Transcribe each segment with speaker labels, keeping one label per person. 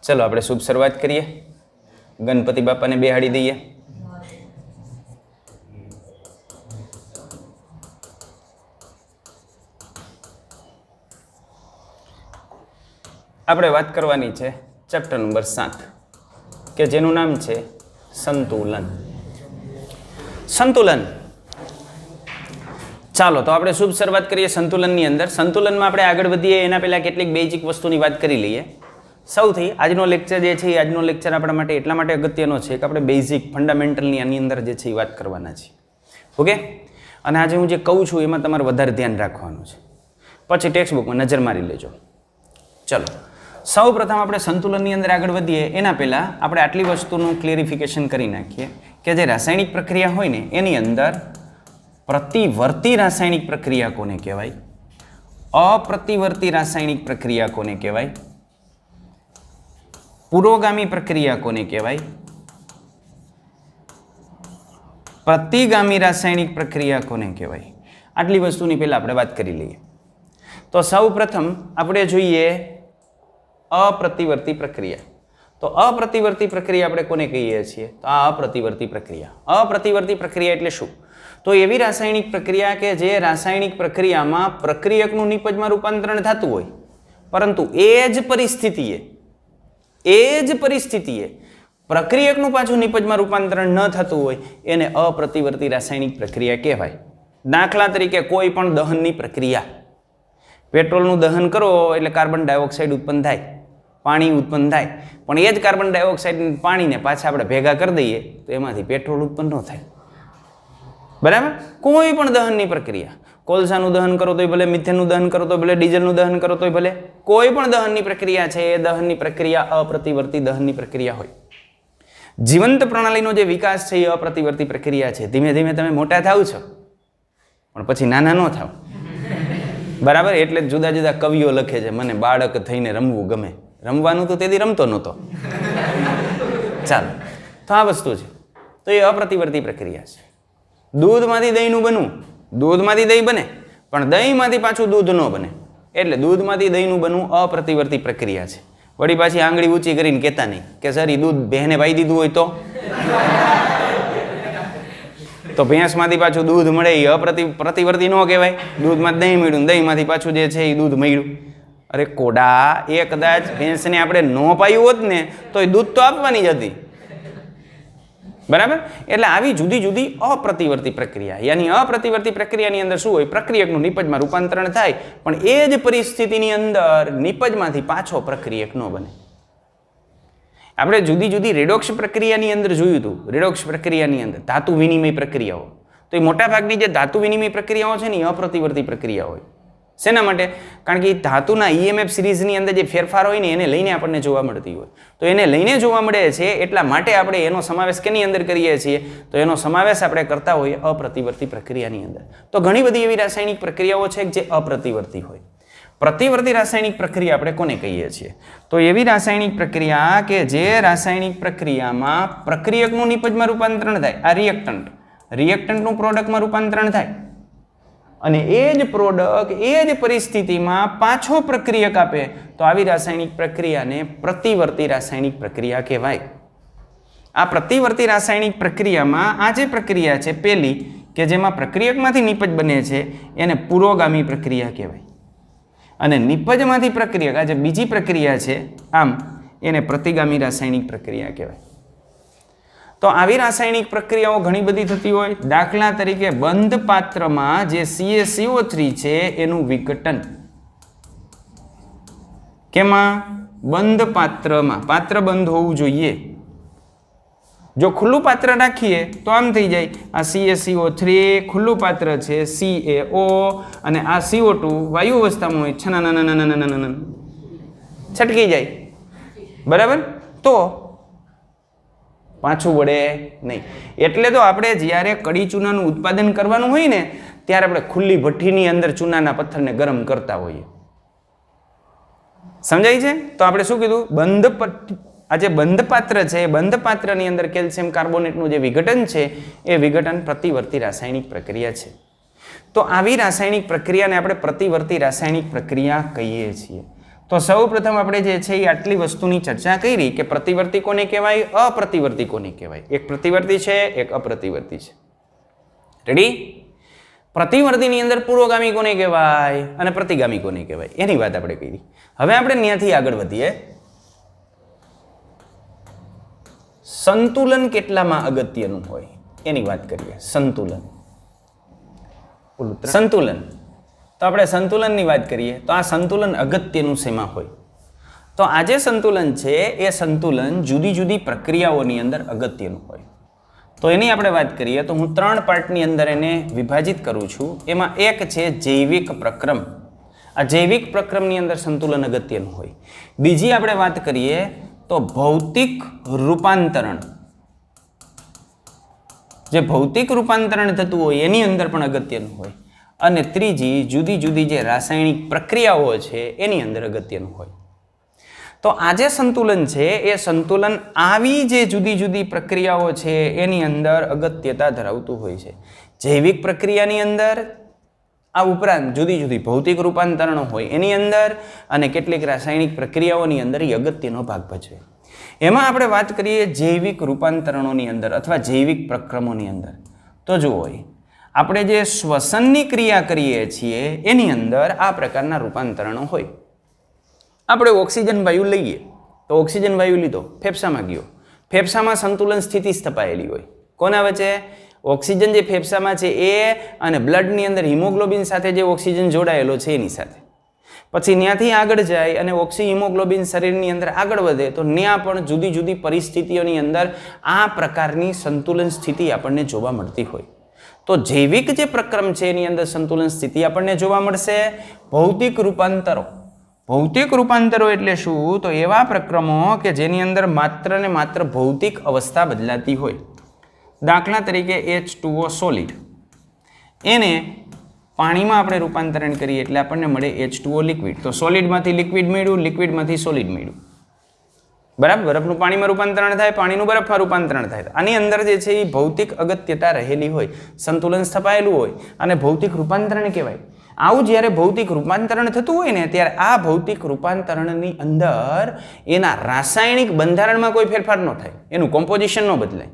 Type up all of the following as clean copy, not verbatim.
Speaker 1: चलो આપણે શુભ શરૂઆત કરીએ. ગણપતિ બાપાને બેહાડી દઈએ. આપણે વાત કરવાની છે ચેપ્ટર નંબર 7 કે જેનું નામ છે સંતુલન. સંતુલન. ચાલો તો આપણે શુભ શરૂઆત કરીએ સંતુલનની અંદર. સંતુલનમાં આપણે આગળ વધીએ એના પહેલા કેટલીક બેઝિક વસ્તુની વાત કરી લઈએ. સૌથી આજનો લેક્ચર જે છે આજનો લેક્ચર આપણા માટે એટલા માટે અગત્યનો છે કે આપણે બેઝિક ફંડામેન્ટલની આની અંદર જે છે એ વાત કરવાના છે. ઓકે, અને આજે હું જે કહું છું એમાં તમારે વધારે ધ્યાન રાખવાનું છે. પછી ટેક્સ્ટ બુકમાં નજર મારી લેજો. ચલો સૌ પ્રથમ આપણે સંતુલનની અંદર આગળ વધીએ એના પહેલાં આપણે આટલી વસ્તુનું ક્લેરિફિકેશન કરી નાખીએ કે જે રાસાયણિક પ્રક્રિયા હોય ને એની અંદર પ્રતિવર્તી રાસાયણિક પ્રક્રિયા કોને કહેવાય, અપ્રતિવર્તી રાસાયણિક પ્રક્રિયા કોને કહેવાય, પુરોગામી પ્રક્રિયા કોને કહેવાય, પ્રતિગામી રાસાયણિક પ્રક્રિયા કોને કહેવાય. આટલી વસ્તુની પહેલાં આપણે વાત કરી લઈએ. તો સૌ પ્રથમ આપણે જોઈએ અપ્રતિવર્તી પ્રક્રિયા. તો અપ્રતિવર્તી પ્રક્રિયા આપણે કોને કહીએ છીએ? તો આ અપ્રતિવર્તી પ્રક્રિયા. અપ્રતિવર્તી પ્રક્રિયા એટલે શું? તો એવી રાસાયણિક પ્રક્રિયા કે જે રાસાયણિક પ્રક્રિયામાં પ્રક્રિયકનું નિપજમાં રૂપાંતરણ થતું હોય પરંતુ એ જ પરિસ્થિતિએ પ્રક્રિયકનું પાછું નિપજમાં રૂપાંતરણ ન થતું હોય એને અપ્રતિવર્તી રાસાયણિક પ્રક્રિયા કહેવાય. દાખલા તરીકે કોઈ પણ દહનની પ્રક્રિયા, પેટ્રોલનું દહન કરો એટલે કાર્બન ડાયોક્સાઇડ ઉત્પન્ન થાય, પાણી ઉત્પન્ન થાય, પણ એ જ કાર્બન ડાયોક્સાઇડ પાણીને પાછા આપણે ભેગા કરી દઈએ તો એમાંથી પેટ્રોલ ઉત્પન્ન ન થાય. બરાબર? કોઈ પણ દહનની પ્રક્રિયા, કોલસાનું દહન કરો તોય ભલે, મિથેનનું દહન કરો તો ભલે, ડીઝલનું દહન કરો તોય ભલે, કોઈ પણ દહનની પ્રક્રિયા છે એ દહનની પ્રક્રિયા અપ્રતિવર્તી દહનની પ્રક્રિયા હોય. જીવંત પ્રણાલીનો જે વિકાસ છે એ અપ્રતિવર્તી પ્રક્રિયા છે. ધીમે ધીમે તમે મોટા થાવ છો પણ પછી નાના ન થાવ. બરાબર? એટલે જુદા જુદા કવિઓ લખે છે મને બાળક થઈને રમવું ગમે. રમવાનું તો તેથી રમતો નહોતો. ચાલો, તો આ વસ્તુ છે. તો એ અપ્રતિવર્તી પ્રક્રિયા છે. દૂધમાંથી દહીંનું બનવું, દૂધમાંથી દહીં બને પણ દહીંમાંથી પાછું દૂધ ન બને. એટલે દૂધમાંથી દહીંનું બનવું અપ્રતિવર્તી પ્રક્રિયા છે. વળી પાછી આંગળી ઊંચી કરીને કહેતા નહીં કે સર એ દૂધ બહેને પાઈ દીધું હોય તો ભેંસમાંથી પાછું દૂધ મળે એ પ્રતિવર્તી ન કહેવાય. દૂધમાં દહીં મળ્યું, દહીંમાંથી પાછું જે છે એ દૂધ મળ્યું. અરે કોડા, એ કદાચ ભેંસને આપણે ન પાયું હોત ને તો એ દૂધ તો આપવાની જ હતી. બરાબર? એટલે આવી જુદી જુદી અપ્રતિવર્તી પ્રક્રિયા, યાની અપ્રતિવર્તી પ્રક્રિયાની અંદર શું હોય? પ્રક્રિયકનું નિપજમાં રૂપાંતરણ થાય પણ એ જ પરિસ્થિતિની અંદર નિપજમાંથી પાછો પ્રક્રિયક ન બને. આપણે જુદી જુદી રેડોક્સ પ્રક્રિયાની અંદર જોયું હતું. રેડોક્સ પ્રક્રિયાની અંદર ધાતુ વિનિમય પ્રક્રિયાઓ, તો એ મોટાભાગની જે ધાતુ વિનિમય પ્રક્રિયાઓ છે ને એ અપ્રતિવર્તી પ્રક્રિયા હોય. શેના માટે? કારણ કે ધાતુના EMF સિરીઝની અંદર જે ફેરફાર હોય ને એને લઈને આપણને જોવા મળતી હોય. તો એને લઈને જોવા મળે છે એટલા માટે આપણે એનો સમાવેશ કેની અંદર કરીએ છીએ? તો એનો સમાવેશ આપણે કરતા હોઈએ અપ્રતિવર્તી પ્રક્રિયાની અંદર. તો ઘણી બધી એવી રાસાયણિક પ્રક્રિયાઓ છે જે અપ્રતિવર્તી હોય. પ્રતિવર્તી રાસાયણિક પ્રક્રિયા આપણે કોને કહીએ છીએ? તો એવી રાસાયણિક પ્રક્રિયા કે જે રાસાયણિક પ્રક્રિયામાં પ્રક્રિયકનું નિપજમાં રૂપાંતરણ થાય, આ રિએક્ટન્ટનું પ્રોડક્ટમાં રૂપાંતરણ થાય અને એ જ પ્રોડક્ટ એ જ પરિસ્થિતિમાં પાછો પ્રક્રિયક આપે તો આવી રાસાયણિક પ્રક્રિયાને પ્રતિવર્તી રાસાયણિક પ્રક્રિયા કહેવાય. આ પ્રતિવર્તી રાસાયણિક પ્રક્રિયામાં આ જે પ્રક્રિયા છે પહેલી કે જેમાં પ્રક્રિયકમાંથી નિપજ બને છે એને પુરોગામી પ્રક્રિયા કહેવાય અને નિપજમાંથી પ્રક્રિયક આ જે બીજી પ્રક્રિયા છે આમ એને પ્રતિગામી રાસાયણિક પ્રક્રિયા કહેવાય. તો આવી રાસાયણિક પ્રક્રિયાઓ ઘણી બધી થતી હોય. દાખલા તરીકે બંધ પાત્રમાં જે CaCO3 છે એનું વિઘટન. કેમાં? બંધ પાત્રમાં. પાત્ર બંધ હોવું જોઈએ. જો ખુલ્લું પાત્ર રાખીએ તો આમ થઈ જાય, આ CaCO3 ખુલ્લું પાત્ર છે, CaO અને આ CO2 વાયુ અવસ્થામાં હોય, છનાના છટકી જાય. બરાબર? તો પાછું વળે નહીં. એટલે તો આપણે જ્યારે કડી ચૂનાનું ઉત્પાદન કરવાનું હોય ને ત્યારે આપણે ખુલ્લી ભઠ્ઠીની અંદર ચૂનાના પથ્થરને ગરમ કરતા હોઈએ. સમજાય છે? તો આપણે શું કીધું? આ જે બંધ પાત્ર છે એ બંધ પાત્રની અંદર કેલ્શિયમ કાર્બોનેટનું જે વિઘટન છે એ વિઘટન પ્રતિવર્તી રાસાયણિક પ્રક્રિયા છે. તો આવી રાસાયણિક પ્રક્રિયાને આપણે પ્રતિવર્તી રાસાયણિક પ્રક્રિયા કહીએ છીએ. તો સૌ પ્રથમ આપણે જે છે એ આટલી વસ્તુની ચર્ચા કરી કે પ્રતિવર્તી કોને કહેવાય, અપ્રતિવર્તી કોને કહેવાય. એક પ્રતિવર્તી છે, એક અપ્રતિવર્તી છે. રેડી? પ્રતિવર્તીની અંદર પૂર્વગામી કોને કહેવાય અને પ્રતિગામી કોને કહેવાય એની વાત આપણે કરી. હવે આપણે ત્યાંથી આગળ વધીએ. સંતુલન કેટલામાં અગત્યનું હોય એની વાત કરીએ. સંતુલન તો આપણે સંતુલનની વાત કરીએ તો આ સંતુલન અગત્યનું શેમાં હોય? તો આ જે સંતુલન છે એ સંતુલન જુદી જુદી પ્રક્રિયાઓની અંદર અગત્યનું હોય. તો એની આપણે વાત કરીએ તો હું 3 પાર્ટની અંદર એને વિભાજિત કરું છું. એમાં એક છે જૈવિક પ્રક્રમ. આ જૈવિક પ્રક્રમની અંદર સંતુલન અગત્યનું હોય. બીજી આપણે વાત કરીએ તો ભૌતિક રૂપાંતરણ. જે ભૌતિક રૂપાંતરણ થતું હોય એની અંદર પણ અગત્યનું હોય. અને ત્રીજી જુદી જુદી જે રાસાયણિક પ્રક્રિયાઓ છે એની અંદર અગત્યનું હોય. તો આ જે સંતુલન છે એ સંતુલન આવી જે જુદી જુદી પ્રક્રિયાઓ છે એની અંદર અગત્યતા ધરાવતું હોય છે. જૈવિક પ્રક્રિયાની અંદર, આ ઉપરાંત જુદી જુદી ભૌતિક રૂપાંતરણો હોય એની અંદર અને કેટલીક રાસાયણિક પ્રક્રિયાઓની અંદર એ અગત્યનો ભાગ ભજવે. એમાં આપણે વાત કરીએ જૈવિક રૂપાંતરણોની અંદર અથવા જૈવિક પ્રક્રમોની અંદર તો જુઓ, આપણે જે શ્વસનની ક્રિયા કરીએ છીએ એની અંદર આ પ્રકારના રૂપાંતરણો હોય. આપણે ઓક્સિજન વાયુ લઈએ તો ઓક્સિજન વાયુ લીધો, ફેફસામાં ગયો, ફેફસામાં સંતુલન સ્થિતિ સ્થપાયેલી હોય. કોના વચ્ચે? ઓક્સિજન જે ફેફસામાં છે એ અને બ્લડની અંદર હિમોગ્લોબિન સાથે જે ઓક્સિજન જોડાયેલો છે એની સાથે. પછી ત્યાંથી આગળ જાય અને હિમોગ્લોબિન શરીરની અંદર આગળ વધે તો ત્યાં પણ જુદી જુદી પરિસ્થિતિઓની અંદર આ પ્રકારની સંતુલન સ્થિતિ આપણને જોવા મળતી હોય. તો જૈવિક જે પ્રક્રમ છે એની અંદર સંતુલન સ્થિતિ આપણને જોવા મળશે. ભૌતિક રૂપાંતરો એટલે શું? તો એવા પ્રક્રમો કે જેની અંદર માત્ર ને માત્ર ભૌતિક અવસ્થા બદલાતી હોય. દાખલા તરીકે H2O સોલિડ, એને પાણીમાં આપણે રૂપાંતરણ કરીએ એટલે આપણને મળે H2O લિક્વિડ. તો સોલિડમાંથી લિક્વિડ મળ્યું, લિક્વિડમાંથી સોલિડ મળ્યું. બરાબર? બરફનું પાણીમાં રૂપાંતરણ થાય, પાણીનું બરફમાં રૂપાંતરણ થાય. આની અંદર જે છે એ ભૌતિક અગત્યતા રહેલી હોય, સંતુલન સ્થપાયેલું હોય અને ભૌતિક રૂપાંતરણ કહેવાય. આવું જ્યારે ભૌતિક રૂપાંતરણ થતું હોય ને ત્યારે આ ભૌતિક રૂપાંતરણની અંદર એના રાસાયણિક બંધારણમાં કોઈ ફેરફાર ન થાય, એનું કોમ્પોઝિશન ન બદલાય.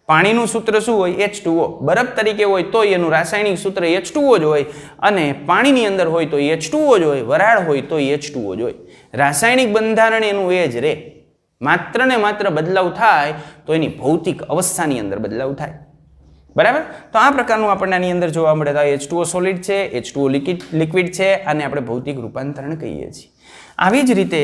Speaker 1: પાણીનું સૂત્ર શું હોય? H2O. બરફ તરીકે હોય તો એનું રાસાયણિક સૂત્ર H2O જ હોય અને પાણીની અંદર હોય તો H2O જ હોય, વરાળ હોય તો H2O જ હોય. રાસાયણિક બંધારણ એનું એ જ રહે. માત્ર ને માત્ર બદલાવ થાય તો એની ભૌતિક અવસ્થાની અંદર બદલાવ થાય. બરાબર? તો આ પ્રકારનું આપણને આની અંદર જોવા મળે. તો H2O સોલિડ છે, H2O લિક્વિડ છે અને આપણે ભૌતિક રૂપાંતરણ કહીએ છીએ. આવી જ રીતે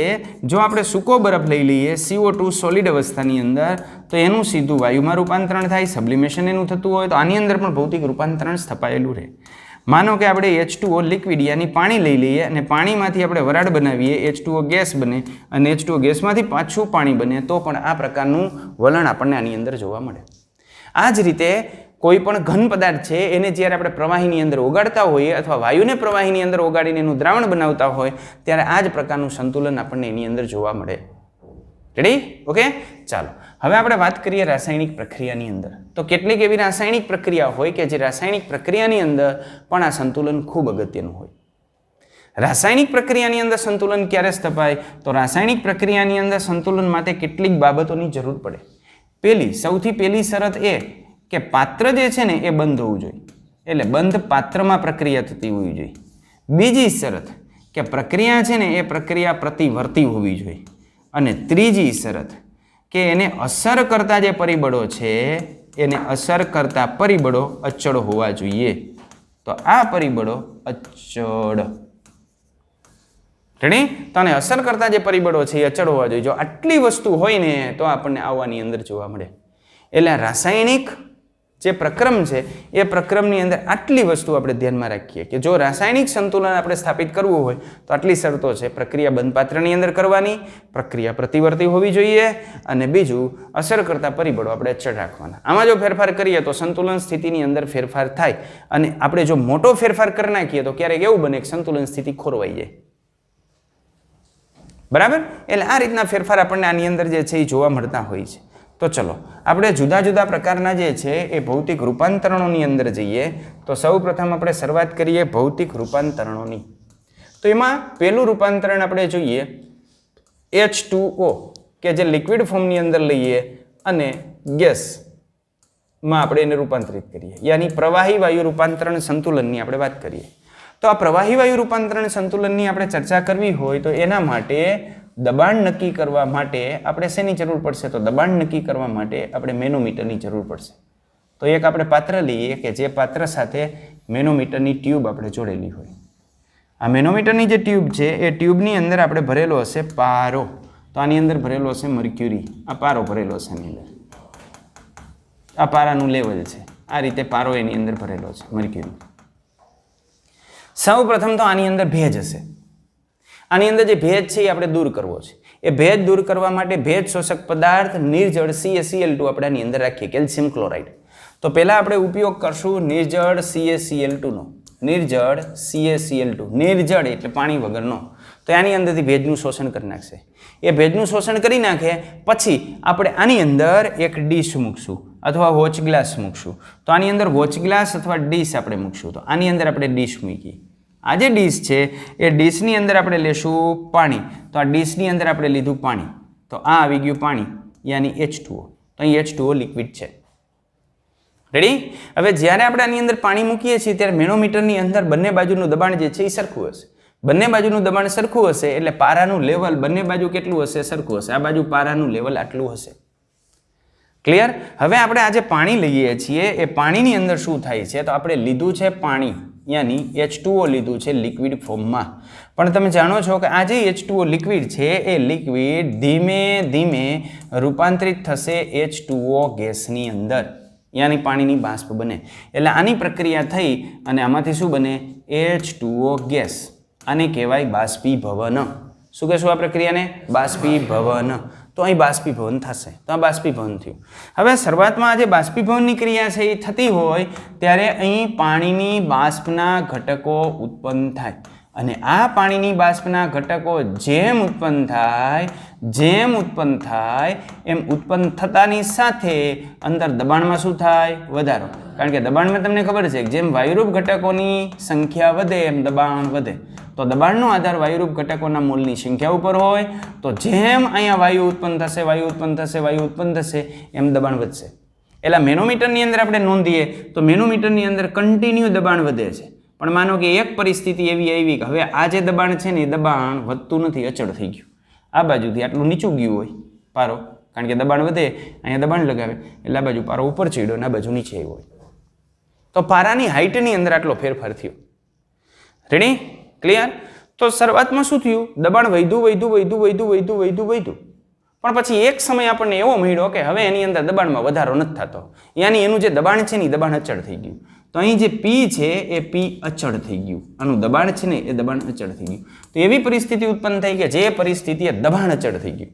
Speaker 1: જો આપણે સૂકો બરફ લઈ લઈએ CO2 સોલિડ અવસ્થાની અંદર તો એનું સીધું વાયુમાં રૂપાંતરણ થાય, સબ્લિમેશન એનું થતું હોય તો આની અંદર પણ ભૌતિક રૂપાંતરણ સ્થપાયેલું રહે. માનો કે આપણે H2O લિક્વિડ યાની પાણી લઈ લઈએ અને પાણીમાંથી આપણે વરાળ બનાવીએ, H2O ગેસ બને અને H2O ગેસમાંથી પાછું પાણી બને તો પણ આ પ્રકારનું વલણ આપણને આની અંદર જોવા મળે. આ જ રીતે કોઈ પણ ઘન પદાર્થ છે એને જ્યારે આપણે પ્રવાહીની અંદર ઓગાળતા હોઈએ અથવા વાયુને પ્રવાહીની અંદર ઓગાળીને એનું દ્રાવણ બનાવતા હોય ત્યારે આ જ પ્રકારનું સંતુલન આપણને એની અંદર જોવા મળે. રેડી? ઓકે, ચાલો હવે આપણે વાત કરીએ રાસાયણિક પ્રક્રિયાની અંદર. તો કેટલીક એવી રાસાયણિક પ્રક્રિયા હોય કે જે રાસાયણિક પ્રક્રિયાની અંદર પણ આ સંતુલન ખૂબ અગત્યનું હોય. રાસાયણિક પ્રક્રિયાની અંદર સંતુલન ક્યારે સ્થપાય? તો રાસાયણિક પ્રક્રિયાની અંદર સંતુલન માટે કેટલીક બાબતોની જરૂર પડે. સૌથી પહેલી શરત એ કે પાત્ર જે છે ને એ બંધ હોવું જોઈએ, એટલે બંધ પાત્રમાં પ્રક્રિયા થતી હોવી જોઈએ. બીજી શરત કે પ્રક્રિયા છે ને એ પ્રક્રિયા પ્રતિવર્તી હોવી જોઈએ. અને ત્રીજી શરત કે એને અસર કરતા જે પરિબળો છે એને અસર કરતા પરિબળો અચળ હોવા જોઈએ. તો આ પરિબળો અચળ. રેડી? તો આને અસર કરતા જે પરિબળો છે એ અચળ હોવા જોઈએ. જો આટલી વસ્તુ હોય ને તો આપણને આવવાની અંદર જોવા મળે. એટલે રાસાયણિક જે પ્રક્રમ છે એ પ્રક્રમની અંદર આટલી વસ્તુ આપણે ધ્યાનમાં રાખીએ કે જો રાસાયણિક સંતુલન આપણે સ્થાપિત કરવું હોય તો આટલી શરતો છે. પ્રક્રિયા બંધ પાત્રની અંદર કરવાની, પ્રક્રિયા પ્રતિવર્તી હોવી જોઈએ અને બીજું અસર કરતા પરિબળો આપણે અચળ રાખવાના. આમાં જો ફેરફાર કરીએ તો સંતુલન સ્થિતિની અંદર ફેરફાર થાય અને આપણે જો મોટો ફેરફાર કરી નાખીએ તો ક્યારેક એવું બને કે સંતુલન સ્થિતિ ખોરવાઈ જાય. બરાબર? એટલે આ રીતના ફેરફાર આપણને આની અંદર જે છે એ જોવા મળતા હોય છે. તો ચલો આપણે જુદા જુદા પ્રકારના જે છે એ ભૌતિક રૂપાંતરણોની અંદર જઈએ. તો સૌ પ્રથમ આપણે શરૂઆત કરીએ ભૌતિક રૂપાંતરણોની. તો એમાં પહેલું રૂપાંતરણ આપણે જોઈએ H2O કે જે લિક્વિડ ફોર્મની અંદર લઈએ અને ગેસમાં આપણે એને રૂપાંતરિત કરીએ, યાની પ્રવાહી વાયુ રૂપાંતરણ સંતુલનની આપણે વાત કરીએ. તો આ પ્રવાહી વાયુ રૂપાંતરણ સંતુલનની આપણે ચર્ચા કરવી હોય તો એના માટે દબાણ નક્કી કરવા માટે આપણે શેની જરૂર પડશે? તો દબાણ નક્કી કરવા માટે આપણે મેનોમીટરની જરૂર પડશે. તો એક આપણે પાત્ર લઈએ કે જે પાત્ર સાથે મેનોમીટરની ટ્યુબ આપણે જોડેલી હોય. આ મેનોમીટરની જે ટ્યુબ છે એ ટ્યુબની અંદર આપણે ભરેલો હશે પારો. તો આની અંદર ભરેલો હશે મર્ક્યુરી. આ પારો ભરેલો હશે એની અંદર. આ પારાનું લેવલ છે. આ રીતે પારો એની અંદર ભરેલો છે મર્ક્યુરી. સૌ પ્રથમ તો આની અંદર ભેજ હશે. આની અંદર જે ભેજ છે એ આપણે દૂર કરવો છે. એ ભેજ દૂર કરવા માટે ભેજ શોષક પદાર્થ નિર્જળ CaCl2 આપણે આની અંદર રાખીએ, કેલ્શિયમ ક્લોરાઇડ. તો પહેલા આપણે ઉપયોગ કરશું નિર્જળ CaCl2 નો. નિર્જળ CaCl2, નિર્જળ એટલે પાણી વગરનો. તો આની અંદરથી ભેજનું શોષણ કરી નાખશે. એ ભેજનું શોષણ કરી નાખે પછી આપણે આની અંદર એક ડીશ મૂકશું અથવા વોચ ગ્લાસ મૂકશું. તો આની અંદર વોચ ગ્લાસ અથવા ડીશ આપણે મૂકશું. તો આની અંદર આપણે ડીશ મૂકી. આ જે ડીશ છે એ ડીશની અંદર આપણે લેશું પાણી. તો આ ડીશની અંદર આપણે લીધું પાણી. તો આ આવી ગયું પાણી, યાની H2O. તો અહીં H2O લિક્વિડ છે. રેડી? હવે જ્યારે આપણે આની અંદર પાણી મૂકીએ છીએ ત્યારે મેનોમીટરની અંદર બંને બાજુનું દબાણ જે છે એ સરખું હશે. બંને બાજુનું દબાણ સરખું હશે એટલે પારાનું લેવલ બંને બાજુ કેટલું હશે? સરખું હશે. આ બાજુ પારાનું લેવલ આટલું હશે. ક્લિયર? હવે આપણે આ જે પાણી લઈએ છીએ એ પાણીની અંદર શું થાય છે? તો આપણે લીધું છે પાણી, યાની H2O લીધું છે લિક્વિડ ફોર્મમાં. પણ તમે જાણો છો કે આ જે H2O લિક્વિડ છે એ લિક્વિડ ધીમે ધીમે રૂપાંતરિત થશે H2O ગેસની અંદર, યાની પાણીની બાષ્પ બને. એટલે આની પ્રક્રિયા થઈ અને આમાંથી શું બને? H2O gas. આને કહેવાય બાષ્પીભવન. શું કહેશું આ પ્રક્રિયાને? બાષ્પીભવન. તો અહીં બાષ્પીભવન થશે. તો આ બાષ્પીભવન થયું. હવે શરૂઆતમાં આ જે બાષ્પીભવનની ક્રિયા છે એ થતી હોય ત્યારે અહીં પાણીની બાષ્પના ઘટકો ઉત્પન્ન થાય. અને આ પાણીની બાષ્પના ઘટકો જેમ ઉત્પન્ન થાય એમ ઉત્પન્ન થતાની સાથે અંદર દબાણમાં શું થાય? વધારો. કારણ કે દબાણમાં તમને ખબર છે કે જેમ વાયુરૂપ ઘટકોની સંખ્યા વધે એમ દબાણ વધે. તો દબાણનો આધાર વાયુરૂપ ઘટકોના મોલની સંખ્યા ઉપર હોય તો જેમ અહીંયા વાયુ ઉત્પન્ન થશે એમ દબાણ વધશે. એટલે મેનોમીટરની અંદર આપણે નોંધીએ તો મેનોમીટરની અંદર કન્ટિન્યુ દબાણ વધે છે. પણ માનો કે એક પરિસ્થિતિ એવી આવી કે હવે આ જે દબાણ છે ને એ દબાણ વધતું નથી, અચળ થઈ ગયું. આ બાજુથી આટલું નીચું ગયું હોય પારો, કારણ કે દબાણ વધે, અહીંયા દબાણ લગાવે એટલે આ બાજુ પારો ઉપર ચડ્યો અને આ બાજુ નીચે આવ્યો હોય. તો પારાની હાઇટની અંદર આટલો ફેરફાર થયો. રેડી? ક્લિયર? તો શરૂઆતમાં શું થયું? દબાણ વધ્યું. પણ પછી એક સમય આપણને એવો મળ્યો કે હવે એની અંદર દબાણમાં વધારો નથી થતો, યાની એનું જે દબાણ છે ને એ દબાણ અચળ થઈ ગયું. તો અહીં જે P છે એ P અચળ થઈ ગયું. આનું દબાણ છે ને એ દબાણ અચળ થઈ ગયું. તો એવી પરિસ્થિતિ ઉત્પન્ન થઈ કે જે પરિસ્થિતિએ દબાણ અચળ થઈ ગયું.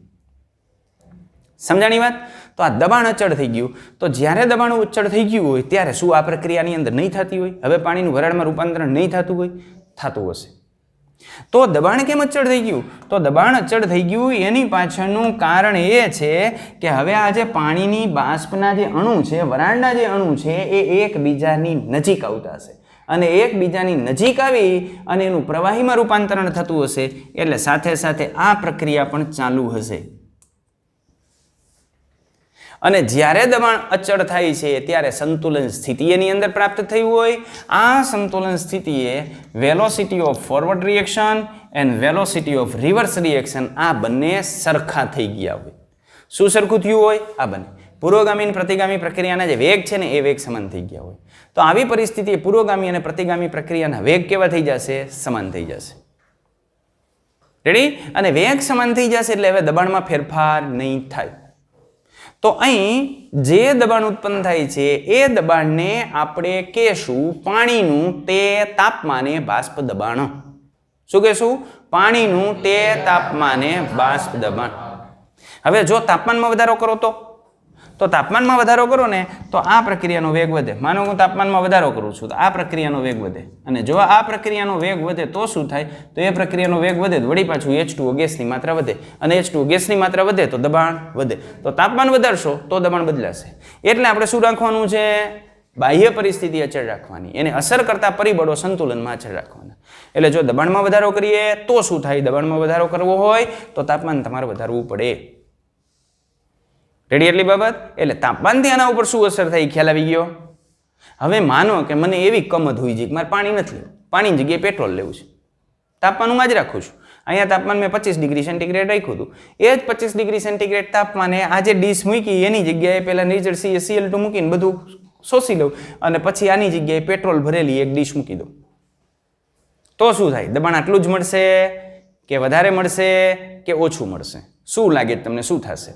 Speaker 1: સમજાણી વાત? તો આ દબાણ અચળ થઈ ગયું. તો જ્યારે દબાણ અચળ થઈ ગયું હોય ત્યારે શું આ પ્રક્રિયાની અંદર નહીં થતી હોય? હવે પાણીનું વરાળમાં રૂપાંતરણ નહીં થતું હોય? થતું હશે. તો દબાણ કેમ અચળ થઈ ગયું? તો દબાણ અચળ થઈ ગયું એની પાછળનું કારણ એ છે કે હવે આ જે પાણીની બાષ્પના જે અણુ છે, વરાળના જે અણુ છે એ એકબીજાની નજીક આવતા હશે. અને એકબીજાની નજીક આવી અને એનું પ્રવાહીમાં રૂપાંતરણ થતું હશે એટલે સાથે સાથે આ પ્રક્રિયા પણ ચાલુ હશે. અને જ્યારે દબાણ અચળ થાય છે ત્યારે સંતુલન સ્થિતિ એની અંદર પ્રાપ્ત થઈ હોય. આ સંતુલન સ્થિતિએ velocity of forward reaction and velocity of reverse reaction આ બંને સરખા થઈ ગયા હોય. શું સરખું થયું હોય? આ બંને પૂર્વગામી અને પ્રતિગામી પ્રક્રિયાના જે વેગ છે ને એ વેગ સમાન થઈ ગયા હોય. તો આવી પરિસ્થિતિએ પૂર્વગામી અને પ્રતિગામી પ્રક્રિયાના વેગ કેવા થઈ જશે? સમાન થઈ જશે. રેડી? અને વેગ સમાન થઈ જશે એટલે હવે દબાણમાં ફેરફાર નહીં થાય. તો અહીં જે દબાણ ઉત્પન્ન થાય છે એ દબાણને આપણે કહેશું પાણીનું તે તાપમાને બાષ્પ દબાણ. શું કહેશું? પાણીનું તે તાપમાને બાષ્પ દબાણ. હવે જો તાપમાનમાં વધારો કરો તો તાપમાનમાં વધારો કરો ને તો આ પ્રક્રિયાનો વેગ વધે. માનો હું તાપમાનમાં વધારો કરું છું તો આ પ્રક્રિયાનો વેગ વધે. અને જો આ પ્રક્રિયાનો વેગ વધે તો શું થાય? તો એ પ્રક્રિયાનો વેગ વધે તો વળી પાછું H2O ગેસની માત્રા વધે. અને H2O ગેસની માત્રા વધે તો દબાણ વધે. તો તાપમાન વધારશો તો દબાણ બદલાશે. એટલે આપણે શું રાખવાનું છે? બાહ્ય પરિસ્થિતિ અચળ રાખવાની. એને અસર કરતા પરિબળો સંતુલનમાં અચળ રાખવાના. એટલે જો દબાણમાં વધારો કરીએ તો શું થાય? દબાણમાં વધારો કરવો હોય તો તાપમાન તમારે વધારવું પડે. રેડી એટલી બાબત? એટલે તાપમાનથી આના ઉપર શું અસર થઈ ખ્યાલ આવી ગયો? હવે માનો કે મને એવી કમત હોય છે કે મારે પાણી નથી લેવું, પાણીની જગ્યાએ પેટ્રોલ લેવું છે. તાપમાન હું જ રાખું છું. અહીંયા તાપમાન મેં 25 ડિગ્રી સેન્ટીગ્રેડ રાખ્યું હતું. એ જ 25 ડિગ્રી સેન્ટીગ્રેડ તાપમાને આ જે ડીશ મૂકી એની જગ્યાએ પહેલા નીચે Cl2 મૂકીને બધું શોષી લઉં અને પછી આની જગ્યાએ પેટ્રોલ ભરેલી એક ડીશ મૂકી દઉં. તો શું થાય? દબાણ આટલું જ મળશે કે વધારે મળશે કે ઓછું મળશે? શું લાગે તમને શું થશે?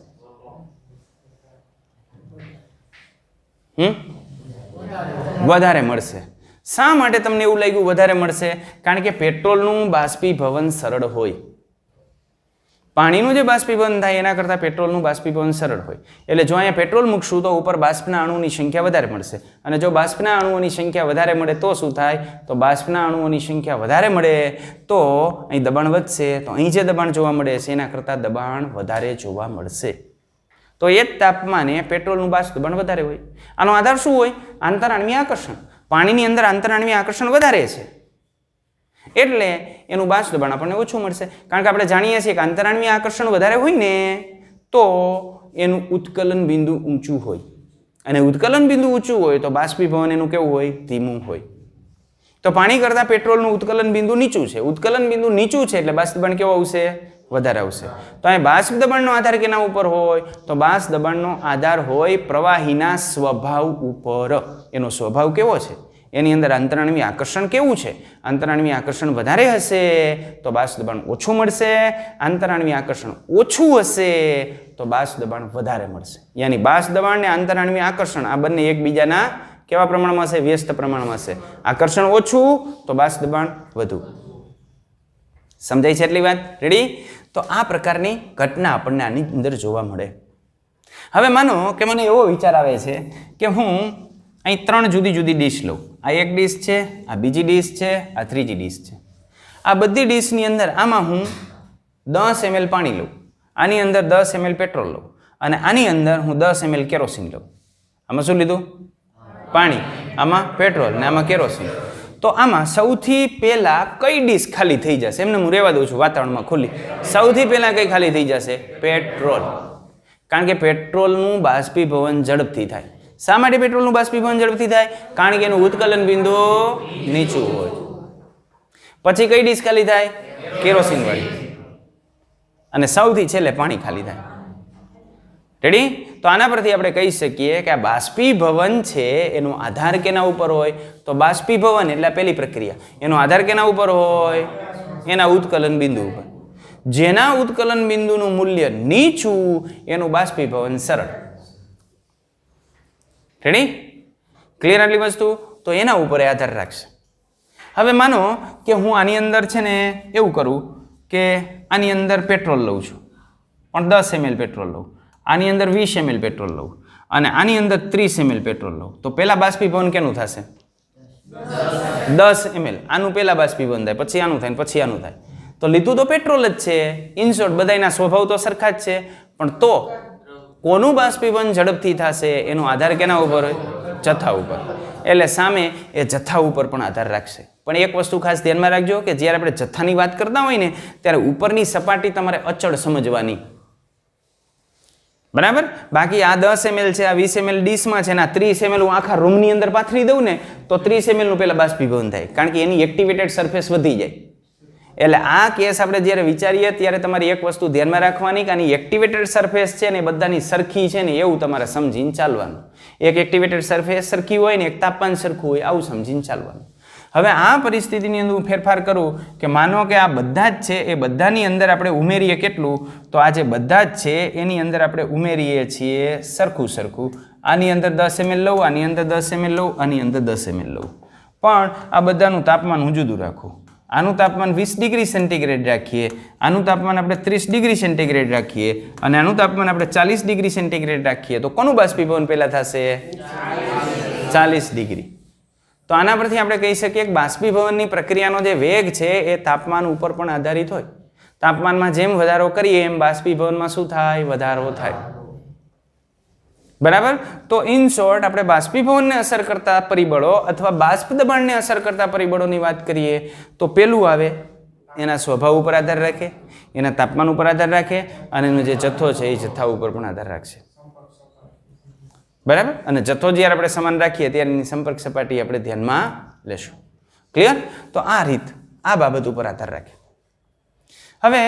Speaker 1: વધારે મળશે. શા માટે તમને એવું લાગ્યું વધારે મળશે? કારણ કે પેટ્રોલનું બાષ્પીભવન સરળ હોય. પાણીનું જે બાષ્પીભવન થાય એના કરતાં પેટ્રોલનું બાષ્પીભવન સરળ હોય. એટલે જો અહીંયા પેટ્રોલ મૂકશું તો ઉપર બાષ્પના અણુની સંખ્યા વધારે મળશે. અને જો બાષ્પના અણુઓની સંખ્યા વધારે મળે તો શું થાય? તો બાષ્પના અણુઓની સંખ્યા વધારે મળે તો અહીં દબાણ વધશે. તો અહીં જે દબાણ જોવા મળે છે એના કરતાં દબાણ વધારે જોવા મળશે. તો એ જ તાપમાને પેટ્રોલનું બાષ્પ દબાણ વધારે હોય. આનો આધાર શું હોય? આંતરાણવીય આકર્ષણ. પાણીની અંદર આંતરાણવીય આકર્ષણ વધારે છે એટલે એનું બાષ્પ દબાણ આપણને ઓછું મળશે. કારણ કે આપણે જાણીએ છીએ કે આંતરાણવીય આકર્ષણ વધારે હોય ને તો એનું ઉત્કલન બિંદુ ઊંચું હોય. અને ઉત્કલન બિંદુ ઊંચું હોય તો બાષ્પીભવન એનું કેવું હોય? ધીમું હોય. તો પાણી કરતાં પેટ્રોલનું ઉત્કલન બિંદુ નીચું છે. ઉત્કલન બિંદુ નીચું છે એટલે બાષ્પ દબાણ કેવો આવશે? વધારે આવશે. તો અહીં બાષ્પ દબાણનો આધાર કેના ઉપર હોય? તો બાષ્પ દબાણનો આધાર હોય પ્રવાહીના સ્વભાવ ઉપર. એનો સ્વભાવ કેવો છે? એની અંદર આંતરાણવીય આકર્ષણ કેવું છે? આંતરાણવીય આકર્ષણ વધારે હશે તો બાષ્પ દબાણ ઓછું મળશે. આંતરાણવીય આકર્ષણ ઓછું હશે તો બાષ્પ દબાણ વધારે મળશે. યાની બાષ્પ દબાણ ને આંતરાણવીય આકર્ષણ આ બંને એકબીજાના કેવા પ્રમાણમાં છે? વ્યસ્ત પ્રમાણમાં છે. આકર્ષણ ઓછું તો બાષ્પ દબાણ વધુ. સમજાય છે એટલી વાત? રેડી? તો આ પ્રકારની ઘટના આપણને આની અંદર જોવા મળે. હવે માનો કે મને એવો વિચાર આવે છે કે હું અહીં 3 જુદી જુદી ડીશ લઉં. આ એક ડીશ છે, આ બીજી ડીશ છે, આ ત્રીજી ડીશ છે. આ બધી ડીશની અંદર આમાં હું 10 ml પાણી લઉં, આની અંદર 10 ml પેટ્રોલ લઉં અને આની અંદર હું 10 ml કેરોસીન લઉં. આમાં શું લીધું? પાણી. આમાં પેટ્રોલ ને આમાં કેરોસીન. તો આમાં સૌથી પહેલા કઈ ડીશ ખાલી થઈ જશે? એમને હું રહેવા દઉં છું વાતાવરણમાં ખુલ્લી. સૌથી પહેલા કઈ ખાલી થઈ જશે? પેટ્રોલ. કારણ કે પેટ્રોલનું બાષ્પીભવન ઝડપથી થાય. શા માટે પેટ્રોલનું બાષ્પીભવન ઝડપથી થાય? કારણ કે એનું ઉત્કલન બિંદુ નીચું હોય. પછી કઈ ડીશ ખાલી થાય? કેરોસીન વાળી. અને સૌથી છેલ્લે પાણી ખાલી થાય. રેડી? તો આના પરથી આપણે કહી શકીએ કે આ બાષ્પીભવન છે એનો આધાર કેના ઉપર હોય? તો બાષ્પીભવન એટલે પહેલી પ્રક્રિયા. એનો આધાર કેના ઉપર હોય? એના ઉત્કલન બિંદુ ઉપર. જેના ઉત્કલન બિંદુનું મૂલ્ય નીચું એનું બાષ્પીભવન સરળ. રેડી? ક્લિયર આટલી વસ્તુ? તો એના ઉપર આધાર રાખશે. હવે માનો કે હું આની અંદર છે ને એવું કરું કે આની અંદર પેટ્રોલ લઉં છું પણ 10 ml પેટ્રોલ લઉં, આની અંદર 20 ml પેટ્રોલ લઉં અને આની અંદર 30 ml પેટ્રોલ લઉં. તો પહેલા બાષ્પીભવન કેનું થશે? 10 ml. આનું પહેલા બાષ્પીભવન થાય, પછી આનું થાય, પછી આનું થાય. તો લીધું તો પેટ્રોલ જ છે. ઇન શોર્ટ બધાના સ્વભાવ તો સરખા જ છે. પણ તો કોનું બાષ્પીભવન ઝડપથી થશે એનો આધાર કેના ઉપર હોય? જથ્થા ઉપર. એટલે સામે એ જથ્થા ઉપર પણ આધાર રાખશે. પણ એક વસ્તુ ખાસ ધ્યાનમાં રાખજો કે જ્યારે આપણે જથ્થાની વાત કરતા હોય ને ત્યારે ઉપરની સપાટી તમારે અચળ સમજવાની. બરાબર? બાકી આ 10 ml છે, આ 20 ml ડીશમાં છે ને આ 30 ml હું આખા રૂમની અંદર પાથરી દઉં ને તો 30 ml નું પહેલા બાષ્પીભવન થાય. કારણ કે એની એક્ટિવેટેડ સરફેસ વધી જાય. એટલે આ કેસ આપણે જ્યારે વિચારીએ ત્યારે તમારી એક વસ્તુ ધ્યાનમાં રાખવાની કે આની એક્ટિવેટેડ સરફેસ છે ને બધાની સરખી છે ને એવું તમારે સમજીને ચાલવાનું. એક એક્ટિવેટેડ સરફેસ સરખી હોય ને એક તાપમાન સરખું હોય આવું સમજીને ચાલવાનું. હવે આ પરિસ્થિતિની અંદર હું ફેરફાર કરું કે માનો કે આ બધા જ છે એ બધાની અંદર આપણે ઉમેરીએ કેટલું? તો આ જે બધા જ છે એની અંદર આપણે ઉમેરીએ છીએ સરખું સરખું. આની અંદર 10 ml લઉં, આની અંદર 10 ml લઉં, આની અંદર 10 ml લઉં. પણ આ બધાનું તાપમાન હું જુદું રાખું. આનું તાપમાન 20 ડિગ્રી સેન્ટીગ્રેડ રાખીએ, આનું તાપમાન આપણે 30 ડિગ્રી સેન્ટીગ્રેડ રાખીએ અને આનું તાપમાન આપણે 40 ડિગ્રી સેન્ટીગ્રેડ રાખીએ તો કોનું બાષ્પીભવન પહેલા થશે? 40 ડિગ્રી. તો આના પરથી આપણે કહી શકીએ કે બાષ્પીભવનની પ્રક્રિયાનો જે વેગ છે એ તાપમાન ઉપર પણ આધારિત હોય. તાપમાનમાં જેમ વધારો કરીએ એમ બાષ્પીભવનમાં શું થાય? વધારો થાય. બરાબર. તો ઇન શોર્ટ આપણે બાષ્પીભવનને અસર કરતા પરિબળો અથવા બાષ્પ દબાણને અસર કરતા પરિબળોની વાત કરીએ તો પેલું આવે એના સ્વભાવ ઉપર આધાર રાખે, એના તાપમાન ઉપર આધાર રાખે અને એનો જે જથ્થો છે એ જથ્થા ઉપર પણ આધાર રાખશે. બરાબર. અને જથ્થો જ્યારે આપણે સમાન રાખીએ ત્યારે એની સંપર્ક સપાટી આપણે ધ્યાનમાં લેશું. ક્લિયર? તો આ રીત આ બાબત ઉપર આધાર રાખે. હવે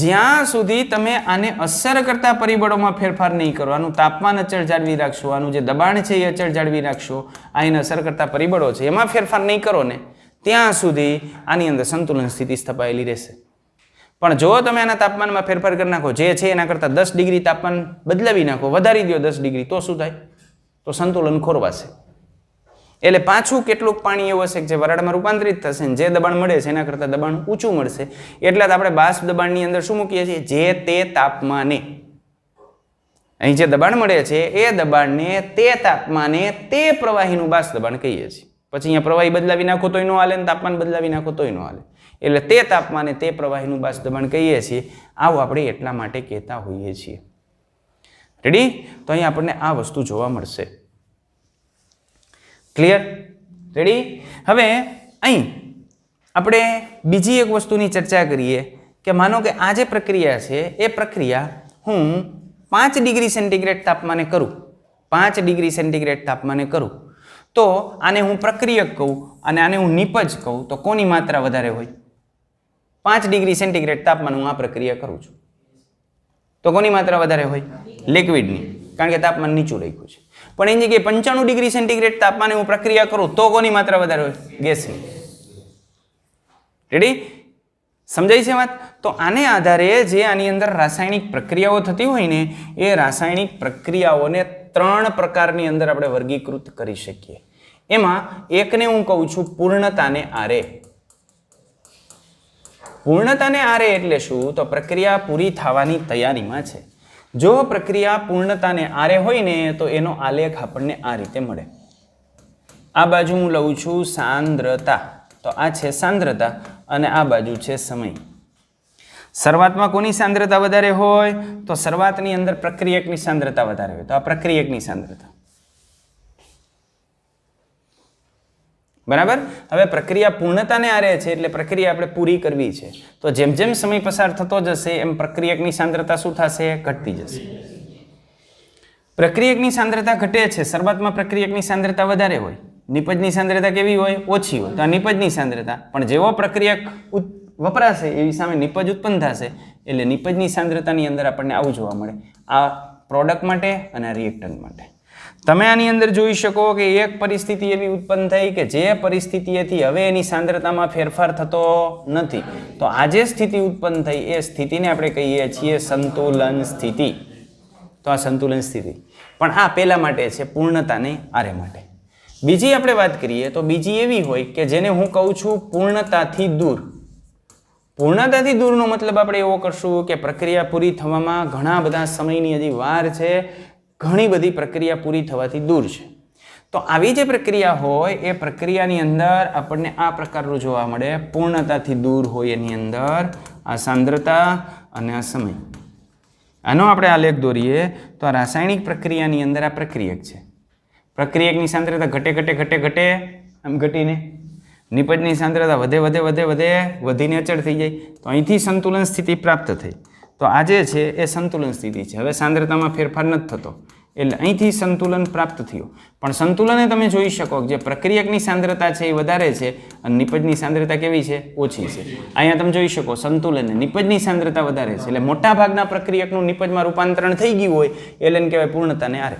Speaker 1: જ્યાં સુધી તમે આને અસર કરતા પરિબળોમાં ફેરફાર નહીં કરો, આનું તાપમાન અચળ જાળવી રાખશો, આનું જે દબાણ છે એ અચળ જાળવી રાખશો, આ એને અસર કરતા પરિબળો છે એમાં ફેરફાર નહીં કરો ને ત્યાં સુધી આની અંદર સંતુલન સ્થિતિ સ્થપાયેલી રહેશે. પણ જો તમે આના તાપમાનમાં ફેરફાર કરી નાખો, જે છે એના કરતાં 10 ડિગ્રી તાપમાન બદલાવી નાખો, વધારી દો 10 ડિગ્રી, તો શું થાય? તો સંતુલન ખોરવાશે. એટલે પાછું કેટલુંક પાણી એવું હશે કે જે વરાળમાં રૂપાંતરિત થશે ને જે દબાણ મળે છે એના કરતાં દબાણ ઊંચું મળશે. એટલે આપણે બાષ્પ દબાણની અંદર શું મૂકીએ છીએ? જે તે તાપમાને. અહીં જે દબાણ મળે છે એ દબાણને તે તાપમાને તે પ્રવાહીનું બાષ્પ દબાણ કહીએ છીએ. પછી અહીંયા પ્રવાહી બદલાવી નાખો તોય ન હાલે, તાપમાન બદલાવી નાખો તોય ન હાલે. એટલે તે તાપમાને તે પ્રવાહીનું બાષ્પ દબાણ કહીએ છીએ. આવું આપણે એટલા માટે કહેતા હોઈએ છીએ. રેડી? તો અહીં આપણને આ વસ્તુ જોવા મળશે. ક્લિયર? રેડી? હવે અહીં આપણે બીજી એક વસ્તુની ચર્ચા કરીએ કે માનો કે આ જે પ્રક્રિયા છે એ પ્રક્રિયા હું 5 ડિગ્રી સેન્ટીગ્રેડ તાપમાને કરું, 5 ડિગ્રી સેન્ટીગ્રેડ તાપમાને કરું, તો આને હું પ્રક્રિયક કહું અને આને હું નિપજ કહું, તો કોની માત્રા વધારે હોય? 5 ડિગ્રી સેન્ટીગ્રેડ તાપમાન હું આ પ્રક્રિયા કરું છું તો કોની માત્રા વધારે હોય? લિક્વિડની, કારણ કે તાપમાન નીચું રાખ્યું છે. પણ એની જગ્યાએ 95 ડિગ્રી સેન્ટીગ્રેડ તાપમાને હું પ્રક્રિયા કરું તો કોની માત્રા વધારે હોય? ગેસની. રેડી? સમજાય છે વાત? તો આને આધારે જે આની અંદર રાસાયણિક પ્રક્રિયાઓ થતી હોય ને એ રાસાયણિક પ્રક્રિયાઓને 3 પ્રકારની અંદર આપણે વર્ગીકૃત કરી શકીએ. એમાં એકને હું કહું છું પૂર્ણતાને આરે. પૂર્ણતાને આરે એટલે શું? તો પ્રક્રિયા પૂરી થવાની તૈયારીમાં છે. જો પ્રક્રિયા પૂર્ણતાને આરે હોય ને તો એનો આલેખ આપણને આ રીતે મળે. આ બાજુ હું લઉં છું સાંદ્રતા, તો આ છે સાંદ્રતા અને આ બાજુ છે સમય. શરૂઆતમાં કોની સાંદ્રતા વધારે હોય? તો શરૂઆતની અંદર પ્રક્રિયકની સાંદ્રતા વધારે હોય, તો આ પ્રક્રિયકની સાંદ્રતા. બરાબર? હવે પ્રક્રિયા પૂર્ણતાને આરે છે એટલે પ્રક્રિયા આપણે પૂરી કરવી છે. તો જેમ જેમ સમય પસાર થતો જશે એમ પ્રક્રિયકની સાંદ્રતા શું થશે? ઘટતી જશે. પ્રક્રિયકની સાંદ્રતા ઘટે છે. શરૂઆતમાં પ્રક્રિયકની સાંદ્રતા વધારે હોય, નિપજની સાંદ્રતા કેવી હોય? ઓછી હોય, તો આ નિપજની સાંદ્રતા. પણ જેવો પ્રક્રિયક વપરાશે એવી સામે નિપજ ઉત્પન્ન થશે એટલે નિપજની સાંદ્રતાની અંદર આપણને આવું જોવા મળે. આ પ્રોડક્ટ માટે અને આ રિએક્ટન્ટ માટે. તમે આની અંદર જોઈ શકો કે એક પરિસ્થિતિ એવી ઉત્પન્ન થઈ કે જે પરિસ્થિતિએથી હવે એની સાંદ્રતામાં ફેરફાર થતો નથી. તો આ જે સ્થિતિ ઉત્પન્ન થઈ એ સ્થિતિને આપણે કહીએ છીએ સંતુલન સ્થિતિ. તો આ સંતુલન સ્થિતિ. પણ આ પહેલા માટે છે, પૂર્ણતાને આરે માટે. બીજી આપણે વાત કરીએ તો બીજી એવી હોય કે જેને હું કહું છું પૂર્ણતાથી દૂર. પૂર્ણતાથી દૂરનો મતલબ આપણે એવો કરશું કે પ્રક્રિયા પૂરી થવામાં ઘણા બધા સમયની હજી વાર છે, ઘણી બધી પ્રક્રિયા પૂરી થવાથી દૂર છે. તો આવી જે પ્રક્રિયા હોય એ પ્રક્રિયાની અંદર આપણને આ પ્રકારનું જોવા મળે. પૂર્ણતાથી દૂર હોય એની અંદર આ સાંદ્રતા અને આ સમય. આનો આપણે આલેખ દોરીએ તો આ રાસાયણિક પ્રક્રિયાની અંદર આ પ્રક્રિયક છે. પ્રક્રિયકની સાંદ્રતા ઘટે ઘટે ઘટે ઘટે આમ ઘટીને નિપજની સાંદ્રતા વધે વધે વધે વધે વધીને અચળ થઈ જાય. તો અહીંથી સંતુલન સ્થિતિ પ્રાપ્ત થઈ. તો આ જે છે એ સંતુલન સ્થિતિ છે. હવે સાંદ્રતામાં ફેરફાર નથી થતો એટલે અહીંથી સંતુલન પ્રાપ્ત થયું. પણ સંતુલને તમે જોઈ શકો કે જે પ્રક્રિયકની સાંદ્રતા છે એ વધારે છે અને નિપજની સાંદ્રતા કેવી છે? ઓછી છે. અહીંયા તમે જોઈ શકો સંતુલન નિપજની સાંદ્રતા વધારે છે એટલે મોટા ભાગના પ્રક્રિયકનું નિપજમાં રૂપાંતરણ થઈ ગયું હોય એટલે એને કહેવાય પૂર્ણતાને આરે.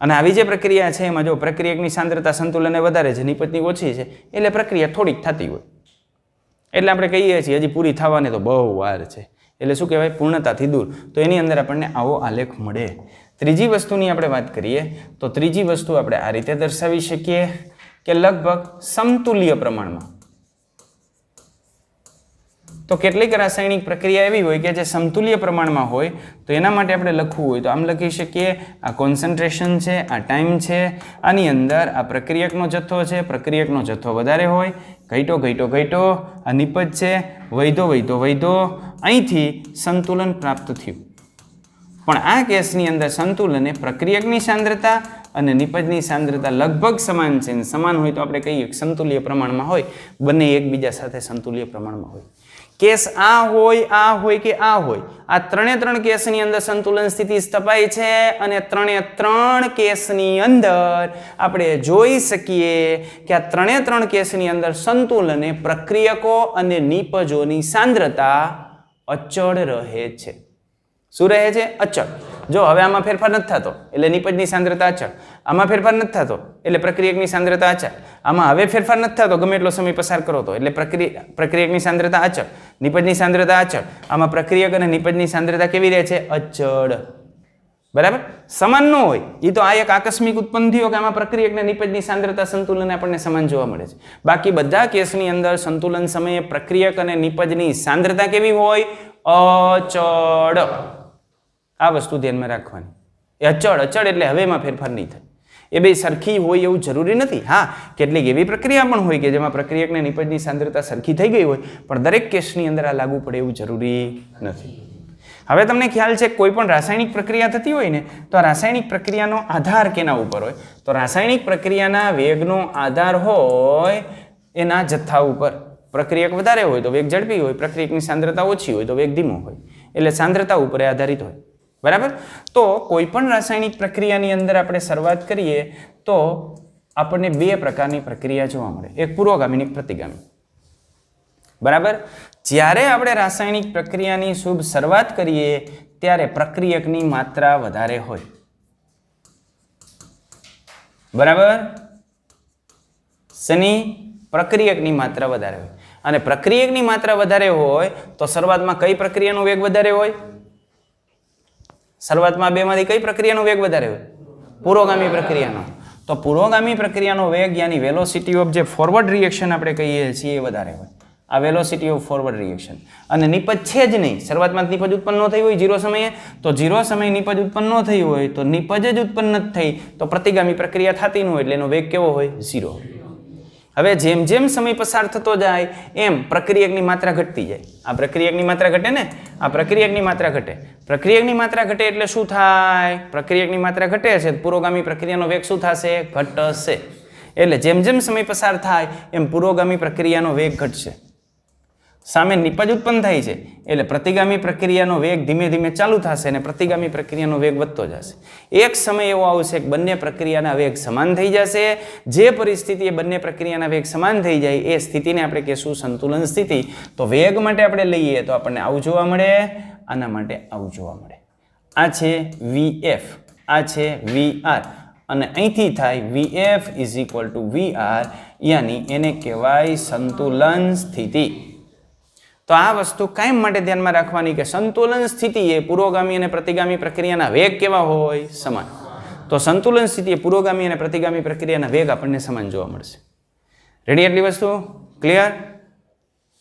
Speaker 1: અને આવી જે પ્રક્રિયા છે એમાં જો પ્રક્રિયકની સાંદ્રતા સંતુલને વધારે છે, નિપજની ઓછી છે એટલે પ્રક્રિયા થોડીક થતી હોય એટલે આપણે કહીએ છીએ હજી પૂરી થવાને તો બહુ વાર છે. એટલે શું કહેવાય? પૂર્ણતાથી દૂર. તો એની અંદર આપણને આવો આલેખ મળે. ત્રીજી વસ્તુની આપણે વાત કરીએ તો ત્રીજી વસ્તુ આપણે આ રીતે દર્શાવી શકીએ કે લગભગ સમતુલ્ય પ્રમાણમાં. તો કેટલીક રાસાયણિક પ્રક્રિયા એવી હોય કે જે સમતુલ્ય પ્રમાણમાં હોય તો એના માટે આપણે લખવું હોય તો આમ લખી શકીએ. આ કોન્સન્ટ્રેશન છે, આ ટાઈમ છે, આની અંદર આ પ્રક્રિયકનો જથ્થો છે, પ્રક્રિયકનો જથ્થો વધારે હોય, ઘટ્યો ઘટ્યો ઘટ્યો, આ નિપજ છે, વૈધો વૈધો વૈધો, અહીંથી સંતુલન પ્રાપ્ત થયું. પણ આ કેસની અંદર સંતુલન એ પ્રક્રિયકની સાંદ્રતા અને નિપજની સાંદ્રતા લગભગ સમાન છે. સમાન હોય તો આપણે કહીએ સંતુલ્ય પ્રમાણમાં હોય, બંને એકબીજા સાથે સંતુલ્ય પ્રમાણમાં હોય. કેસ આ હોય કે આ હોય, આ ત્રણ કેસની અંદર સંતુલન સ્થિતિ સ્થપાય છે અને ત્રણ કેસની અંદર આપણે જોઈ શકીએ કે આ ત્રણ કેસની અંદર સંતુલન એ પ્રક્રિયકો અને નિપજોની સાંદ્રતા અચળ રહે છે. શું રહે છે? અચળ. જો હવે આમાં ફેરફાર નથી થતો એટલે નિપજની સાંદ્રતા અચળ, આમાં ફેરફાર નથી થતો એટલે પ્રક્રિયકની સાંદ્રતા અચળ, આમાં હવે ફેરફાર નથી થતો ગમે એટલો સમય પસાર કરો તો એટલે પ્રક્રિયકની સાંદ્રતા અચળ, નિપજની સાંદ્રતા અચળ. આમાં પ્રક્રિયક અને નિપજની સાંદ્રતા કેવી રહે છે? અચળ. બરાબર? સમાન ન હોય એ તો આ એક આકસ્મિક ઉત્પન્ન થયો કે આમાં પ્રક્રિયક અને નિપજની સાંદ્રતા સંતુલન આપણને સમાન જોવા મળે છે. બાકી બધા કેસની અંદર સંતુલન સમયે પ્રક્રિયક અને નિપજની સાંદ્રતા કેવી હોય? અચળ. આ વસ્તુ ધ્યાનમાં રાખવાની. એ અચળ એટલે હવે એમાં ફેરફાર નહીં થાય. એ બે સરખી હોય એવું જરૂરી નથી. હા, કેટલીક એવી પ્રક્રિયા પણ હોય કે જેમાં પ્રક્રિયક અને નિપજની સાંદ્રતા સરખી થઈ ગઈ હોય, પણ દરેક કેસની અંદર આ લાગુ પડે એવું જરૂરી નથી. હવે તમને ખ્યાલ છે કોઈ પણ રાસાયણિક પ્રક્રિયા થતી હોય ને તો આ રાસાયણિક પ્રક્રિયાનો આધાર કેના ઉપર હોય? તો રાસાયણિક પ્રક્રિયાના વેગનો આધાર હોય એના જથ્થા ઉપર. પ્રક્રિયક વધારે હોય તો વેગ ઝડપી હોય, પ્રક્રિયકની સાંદ્રતા ઓછી હોય તો વેગ ધીમો હોય. એટલે સાંદ્રતા ઉપર આધારિત હોય. બરાબર? તો કોઈ પણ રાસાયણિક પ્રક્રિયાની અંદર આપણે શરૂઆત કરીએ તો આપણને બે પ્રકારની પ્રક્રિયા જોવા મળે, એક પૂર્વગામી અને એક પ્રતિગામી. બરાબર? જ્યારે આપણે રાસાયણિક પ્રક્રિયાની શુભ શરૂઆત કરીએ ત્યારે પ્રક્રિયકની માત્રા વધારે હોય. બરાબર? શેની? પ્રક્રિયકની માત્રા વધારે હોય. અને પ્રક્રિયકની માત્રા વધારે હોય તો શરૂઆતમાં કઈ પ્રક્રિયાનો વેગ વધારે હોય? શરૂઆતમાં બેમાંથી કઈ પ્રક્રિયાનો વેગ વધારે હોય? પુરોગામી પ્રક્રિયાનો. તો પુરોગામી પ્રક્રિયાનો વેગ યાની વેલોસિટી ઓફ જે ફોરવર્ડ રિએક્શન આપણે કહીએ છીએ એ વધારે હોય. આ વેલોસિટી ઓફ ફોરવર્ડ રિએક્શન. અને નિપજ છે જ નહીં, શરૂઆતમાં નિપજ ઉત્પન્ન ન થઈ હોય ઝીરો સમયે, તો ઝીરો સમયે નિપજ ઉત્પન્ન ન થઈ હોય તો નિપજ જ ઉત્પન્ન નથી થઈ તો પ્રતિગામી પ્રક્રિયા થતી ન હોય એટલે એનો વેગ કેવો હોય? ઝીરો. હવે જેમ જેમ સમય પસાર થતો જાય એમ પ્રક્રિયકની માત્રા ઘટતી જાય. આ પ્રક્રિયકની માત્રા ઘટે ને, આ પ્રક્રિયકની માત્રા ઘટે. પ્રક્રિયકની માત્રા ઘટે એટલે શું થાય? પ્રક્રિયકની માત્રા ઘટે છે, પુરોગામી પ્રક્રિયાનો વેગ શું થશે? ઘટશે. એટલે જેમ જેમ સમય પસાર થાય એમ પુરોગામી પ્રક્રિયાનો વેગ ઘટશે. સામે નિપજ ઉત્પન્ન થાય છે એટલે પ્રતિગામી પ્રક્રિયાનો વેગ ધીમે ધીમે ચાલુ થશે અને પ્રતિગામી પ્રક્રિયાનો વેગ વધતો જશે. એક સમય એવો આવશે કે બંને પ્રક્રિયાના વેગ સમાન થઈ જશે. જે પરિસ્થિતિએ બંને પ્રક્રિયાના વેગ સમાન થઈ જાય એ સ્થિતિને આપણે કહીશું સંતુલન સ્થિતિ. તો વેગ માટે આપણે લઈએ તો આપણને આવું જોવા મળે, આના માટે આવું જોવા મળે. આ છે VF, આ છે VR અને અહીંથી થાય VF = VR, યાની એને કહેવાય સંતુલન સ્થિતિ. તો આ વસ્તુ કાયમ માટે ધ્યાનમાં રાખવાની કે સંતુલન સ્થિતિ એ પુરોગામી અને પ્રતિગામી પ્રક્રિયાના વેગ કેવા હોય? સમાન. તો સંતુલન સ્થિતિ એ પુરોગામી અને પ્રતિગામી પ્રક્રિયાના વેગ આપણને સમાન જોવા મળશે. રેડી? એટલી વસ્તુ ક્લિયર?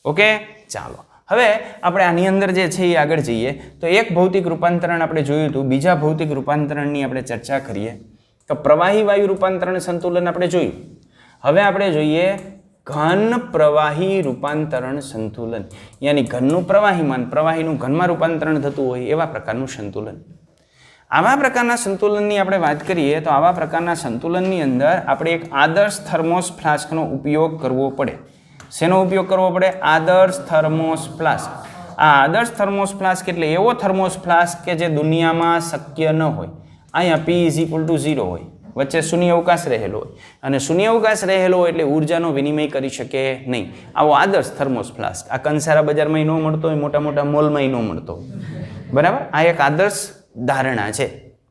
Speaker 1: ઓકે, ચાલો. હવે આપણે આની અંદર જે છે એ આગળ જઈએ તો એક ભૌતિક રૂપાંતરણ આપણે જોયું હતું, બીજા ભૌતિક રૂપાંતરણની આપણે ચર્ચા કરીએ. તો પ્રવાહી વાયુ રૂપાંતરણ સંતુલન આપણે જોયું. હવે આપણે જોઈએ ઘન પ્રવાહી રૂપાંતરણ સંતુલન, યાની ઘનનું પ્રવાહીમાન પ્રવાહીનું ઘનમાં રૂપાંતરણ થતું હોય એવા પ્રકારનું સંતુલન. આવા પ્રકારના સંતુલનની આપણે વાત કરીએ તો આવા પ્રકારના સંતુલનની અંદર આપણે એક આદર્શ થર્મોસ ફ્લાસ્કનો ઉપયોગ કરવો પડે. શેનો ઉપયોગ કરવો પડે? આદર્શ થર્મોસ ફ્લાસ્ક. આ આદર્શ થર્મોસ ફ્લાસ્ક એટલે એવો થર્મોસ ફ્લાસ્ક કે જે દુનિયામાં શક્ય ન હોય. અહીંયા P = 0 હોય, વચ્ચે શૂન્ય અવકાશ રહેલો હોય અને શૂન્ય અવકાશ રહેલો હોય એટલે ઉર્જાનો વિનિમય કરી શકે નહીં. આવો આદર્શ થર્મોસ ફ્લાસ્ક આ કંસારા બજારમાં ન મળતો હોય, મોટા મોટા મોલમાં ન મળતો હોય. બરાબર? આ એક આદર્શ ધારણા છે,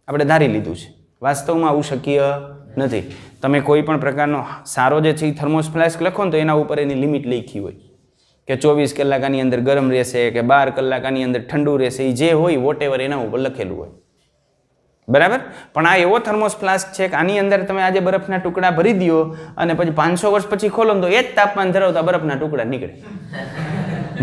Speaker 1: આપણે ધારી લીધું છે. વાસ્તવમાં આવું શક્ય નથી. તમે કોઈ પણ પ્રકારનો સારો જે છે એ થર્મોસ ફ્લાસ્ક લખો ને તો એના ઉપર એની લિમિટ લખી હોય કે 24 કલાક આની અંદર ગરમ રહેશે કે 12 કલાક આની અંદર ઠંડુ રહેશે. એ જે હોય વોટેવર એના ઉપર લખેલું હોય. બરાબર? પણ આ એવો થર્મોસ ફ્લાસ્ક છે કે આની અંદર તમે આજે બરફના ટુકડા ભરી દો અને પછી 500 વર્ષ પછી ખોલો તો એ જ તાપમાન ધરાવતા બરફના ટુકડા નીકળે.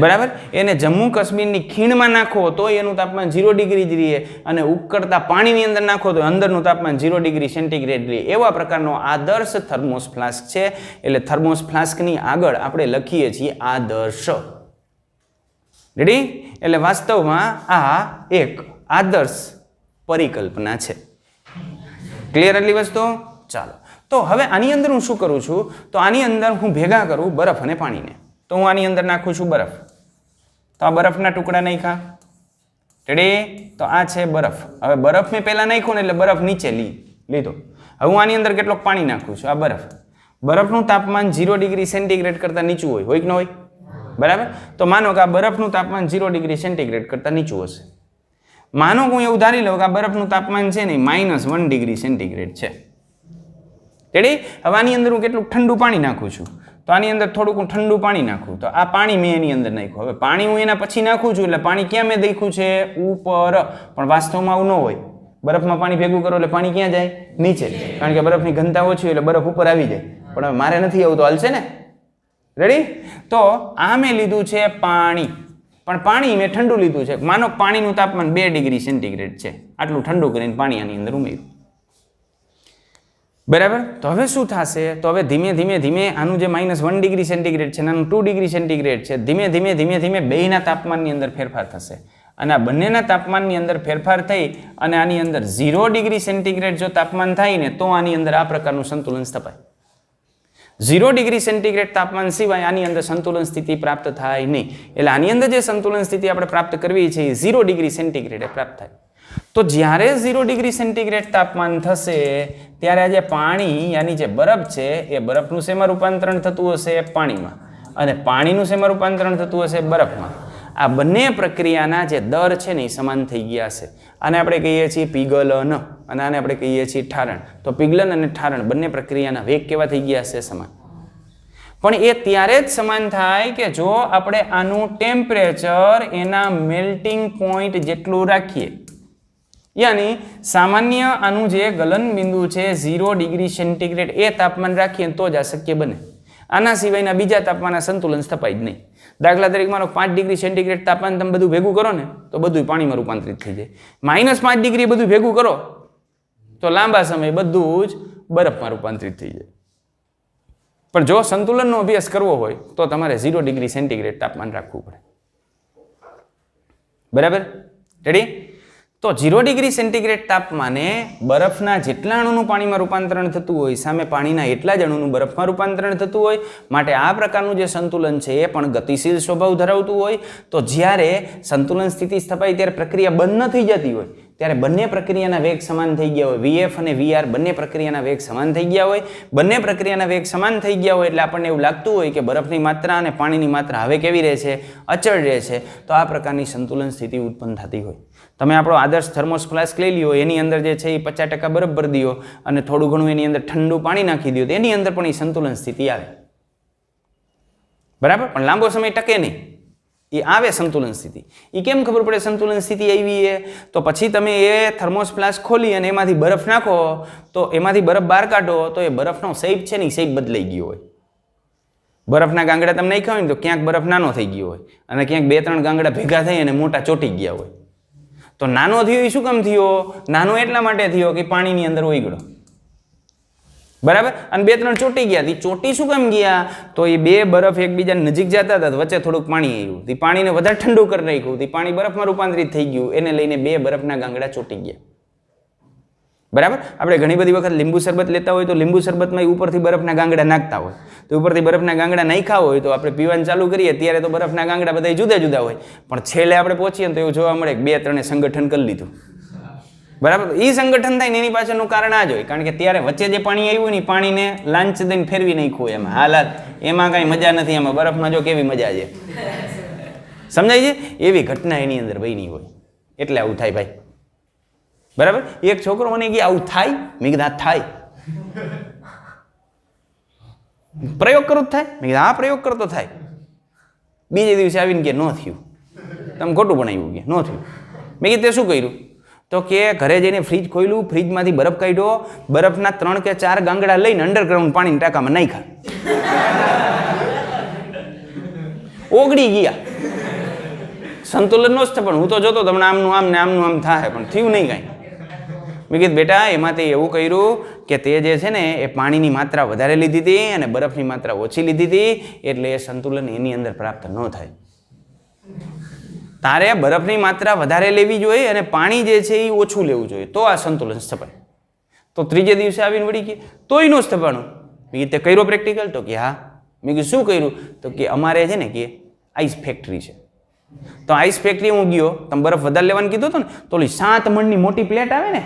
Speaker 1: બરાબર? એને જમ્મુ કાશ્મીરની ખીણમાં નાખો તો એનું તાપમાન 0 ડિગ્રી જ રહે અને ઉકળતા પાણીની અંદર નાખો તો અંદરનું તાપમાન 0 ડિગ્રી સેન્ટીગ્રેડ રહે. એવા પ્રકારનો આદર્શ થર્મોસ ફ્લાસ્ક છે. એટલે થર્મોસ ફ્લાસ્કની આગળ આપણે લખીએ છીએ આદર્શ. રેડી? એટલે વાસ્તવમાં આ એક આદર્શ પરિકલ્પના છે. ક્લિયર એટલી વસ્તુ? ચાલો, તો હવે આની અંદર હું શું કરું છું, તો આની અંદર હું ભેગા કરું બરફ અને પાણીને. તો હું આની અંદર નાખું છું બરફ, તો આ બરફના ટુકડા નાખ્યા. રેડી? તો આ છે બરફ. હવે બરફ મેં પહેલા નાખ્યો ને એટલે બરફ નીચે લીધો. હવે હું આની અંદર કેટલોક પાણી નાખું છું. આ બરફ, બરફનું તાપમાન 0 ડિગ્રી સેન્ટીગ્રેડ કરતાં નીચું હોય કે ન હોય? બરાબર. તો માનો કે આ બરફનું તાપમાન 0 ડિગ્રી સેન્ટીગ્રેડ કરતાં નીચું હશે. માનો હું એવું ધારી લઉં કે આ બરફનું તાપમાન છે ને -1 ડિગ્રી સેન્ટીગ્રેડ છે. રેડી? હવે આની અંદર હું કેટલું ઠંડુ પાણી નાખું છું, તો આની અંદર થોડુંક હું ઠંડુ પાણી નાખું. તો આ પાણી મેં એની અંદર નાખ્યું. હવે પાણી હું એના પછી નાખું છું એટલે પાણી ક્યાં મેં નાખ્યું છે? ઉપર. પણ વાસ્તવમાં આવું ન હોય. બરફમાં પાણી ભેગું કરો એટલે પાણી ક્યાં જાય? નીચે. કારણ કે બરફની ઘનતા ઓછી હોય એટલે બરફ ઉપર આવી જાય. પણ હવે મારે નથી આવતું, હાલશે ને? રેડી? તો આ મેં લીધું છે પાણી, પણ પાણી મેં ઠંડુ લીધું છે. માનો પાણીનું તાપમાન 2 ડિગ્રી સેન્ટીગ્રેડ છે. આટલું ઠંડુ કરીને પાણી આની અંદર ઉમેર્યું. બરાબર. તો હવે શું થશે? તો હવે ધીમે ધીમે ધીમે આનું જે -1 ડિગ્રી સેન્ટીગ્રેડ છે, આનું 2 ડિગ્રી સેન્ટીગ્રેડ છે, ધીમે ધીમે ધીમે ધીમે બેયના તાપમાનની અંદર ફેરફાર થશે. અને આ બંનેના તાપમાનની અંદર ફેરફાર થઈ અને આની અંદર 0 ડિગ્રી સેન્ટીગ્રેડ જો તાપમાન થાય ને તો આની અંદર આ પ્રકારનું સંતુલન સ્થપાય. 0 ડિગ્રી સેન્ટીગ્રેડ તાપમાન સિવાય આની અંદર સંતુલન સ્થિતિ પ્રાપ્ત થાય નહીં. એટલે આની અંદર જે સંતુલન સ્થિતિ આપણે પ્રાપ્ત કરવી છે એ 0 ડિગ્રી સેન્ટીગ્રેડે પ્રાપ્ત થાય. તો જ્યારે 0 ડિગ્રી સેન્ટીગ્રેડ તાપમાન થશે ત્યારે આ જે પાણી યાની જે બરફ છે એ બરફનું શેમાં રૂપાંતરણ થતું હશે? પાણીમાં. અને પાણીનું શેમાં રૂપાંતરણ થતું હશે? બરફમાં. આ બંને પ્રક્રિયાના જે દર છે ને એ સમાન થઈ ગયા છે. આને આપણે કહીએ છીએ પીગલન અને આને આપણે કહીએ છીએ ઠારણ. તો પીગલન અને ઠારણ બંને પ્રક્રિયાના વેગ કેવા થઈ ગયા છે? સમાન. પણ એ ત્યારે જ સમાન થાય કે જો આપણે આનું ટેમ્પરેચર એના મેલ્ટિંગ પોઈન્ટ જેટલું રાખીએ. યાની સામાન્ય આનું જે ગલન બિંદુ છે 0 ડિગ્રી સેન્ટીગ્રેડ એ તાપમાન રાખીએ તો જ આ શક્ય બને. આના સિવાયના બીજા તાપમાનના સંતુલન સ્થપાય જ નહીં. દાખલા તરીકે માનો 5 ડિગ્રી સેન્ટીગ્રેડ તાપમાન તમે બધું ભેગું કરો ને તો બધું પાણીમાં રૂપાંતરિત થઈ જાય. -5 ડિગ્રી બધું ભેગું કરો તો લાંબા સમય બધું જ બરફમાં રૂપાંતરિત થઈ જાય. પણ જો સંતુલનનો અભ્યાસ કરવો હોય તો તમારે 0 ડિગ્રી સેન્ટીગ્રેડ તાપમાન રાખવું પડે. બરાબર? રેડી? તો 0 ડિગ્રી સેન્ટીગ્રેડ તાપમાને બરફના જેટલા અણુનું પાણીમાં રૂપાંતરણ થતું હોય સામે પાણીના એટલા જ અણુનું બરફમાં રૂપાંતરણ થતું હોય. માટે આ પ્રકારનું જે સંતુલન છે એ પણ ગતિશીલ સ્વભાવ ધરાવતું હોય. તો જ્યારે સંતુલન સ્થિતિ સ્થપાય ત્યારે પ્રક્રિયા બંધ ન થઈ જતી હોય ત્યારે બંને પ્રક્રિયાના વેગ સમાન થઈ ગયા હોય. વીએફ અને વીઆર બંને પ્રક્રિયાના વેગ સમાન થઈ ગયા હોય. બંને પ્રક્રિયાના વેગ સમાન થઈ ગયા હોય એટલે આપણને એવું લાગતું હોય કે બરફની માત્રા અને પાણીની માત્રા હવે કેવી રહે છે? અચળ રહે છે. તો આ પ્રકારની સંતુલન સ્થિતિ ઉત્પન્ન થતી હોય. તમે આપણો આદર્શ થર્મોસ ફ્લાસ્ક લઈ લ્યો, એની અંદર જે છે એ 50% બરફ ભરી દો અને થોડું ઘણું એની અંદર ઠંડુ પાણી નાખી દો તો એની અંદર પણ એ સંતુલન સ્થિતિ આવે. બરાબર? પણ લાંબો સમય ટકે નહીં. એ આવે સંતુલન સ્થિતિ. એ કેમ ખબર પડે સંતુલન સ્થિતિ આવી છે? તો પછી તમે એ થર્મોસ ફ્લાસ્ક ખોલી અને એમાંથી બરફ નાખો તો એમાંથી બરફ બહાર કાઢો તો એ બરફનો શેપ છે ને એ શેપ બદલાઈ ગયો હોય. બરફના ગાંગડા તમે નાખ્યા હોય ને તો ક્યાંક બરફ નાનો થઈ ગયો હોય અને ક્યાંક 2-3 ગાંગડા ભેગા થઈ અને મોટા ચોટી ગયા હોય. તો નાનો થયો એ શું કામ થયો? નાનો એટલા માટે થયો કે પાણીની અંદર ઓગળ્યો. બરાબર? અને 2-3 ચોટી ગયા. ચોટી શું કામ ગયા? તો એ બે બરફ એકબીજા નજીક જતા હતા વચ્ચે થોડુંક પાણી આવ્યું. તે પાણીને વધારે ઠંડુ કરી નાખ્યું. તે પાણી બરફમાં રૂપાંતરિત થઈ ગયું. એને લઈને બે બરફના ગાંગડા ચોટી ગયા. બરાબર? આપણે ઘણી બધી વખત લીંબુ શરબત લેતા હોય તો લીંબુ શરબતમાં ઉપરથી બરફના ગાંગડા નાખતા હોય. તો ઉપરથી બરફના ગાંગડા નાખ્યા હોય તો આપણે પીવાનું ચાલુ કરીએ ત્યારે તો બરફના ગાંગડા બધા જુદા જુદા હોય. પણ છેલ્લે આપણે પહોંચીએ તો એવું જોવા મળે કે 2-3 સંગઠન કરી લીધું. બરાબર? એ સંગઠન થાય ને એની પાછળનું કારણ આ જ હોય. કારણ કે ત્યારે વચ્ચે જે પાણી આવ્યું ને પાણીને લાંચ દઈને ફેરવી નાખ્યું એમાં. હાલાત એમાં કાંઈ મજા નથી. એમાં બરફમાં જો કેવી મજા છે. સમજાય છે? એવી ઘટના એની અંદર બની હોય એટલે આવું થાય ભાઈ. બરાબર? એક છોકરો મને કે આવું થાય? મેં કીધું થાય. પ્રયોગ કરો થાય? મેં કીધું હા પ્રયોગ કરતો થાય. બીજે દિવસે આવીને કે ન થયું, તમે ખોટું બનાવ્યું કે ન થયું. મેં કીધું તે શું કર્યું? તો કે ઘરે જઈને ફ્રીજ ખોલ્યું, ફ્રીજમાંથી બરફ કાઢ્યો, બરફના 3 કે 4 ગાંગડા લઈને અંડરગ્રાઉન્ડ પાણીની ટાંકામાં નાખ્યા. ઓગળી ગયા. સંતુલન નો જ પણ હું તો જોતો તમને આમનું આમ ને આમનું આમ થાય પણ થયું નહીં કાંઈ. મેં કીધું બેટા એમાંથી એવું કર્યું કે તે જે છે ને એ પાણીની માત્રા વધારે લીધી હતી અને બરફની માત્રા ઓછી લીધી હતી એટલે એ સંતુલન એની અંદર પ્રાપ્ત ન થાય. તારે બરફની માત્રા વધારે લેવી જોઈએ અને પાણી જે છે એ ઓછું લેવું જોઈએ, તો આ સંતુલન સ્થપાય. તો ત્રીજે દિવસે આવીને વળી કે તોય ન સ્થપાણું. મેં કીધું તે કર્યો પ્રેક્ટિકલ? તો કે હા. મેં કીધું શું કર્યું? તો કે અમારે છે ને કે આઈસ ફેક્ટરી છે. તો આઈસ ફેક્ટરી હું ગયો, તમે બરફ વધારે લેવાનું કીધું હતું ને, તો ઓલી 7 મણની મોટી પ્લેટ આવે ને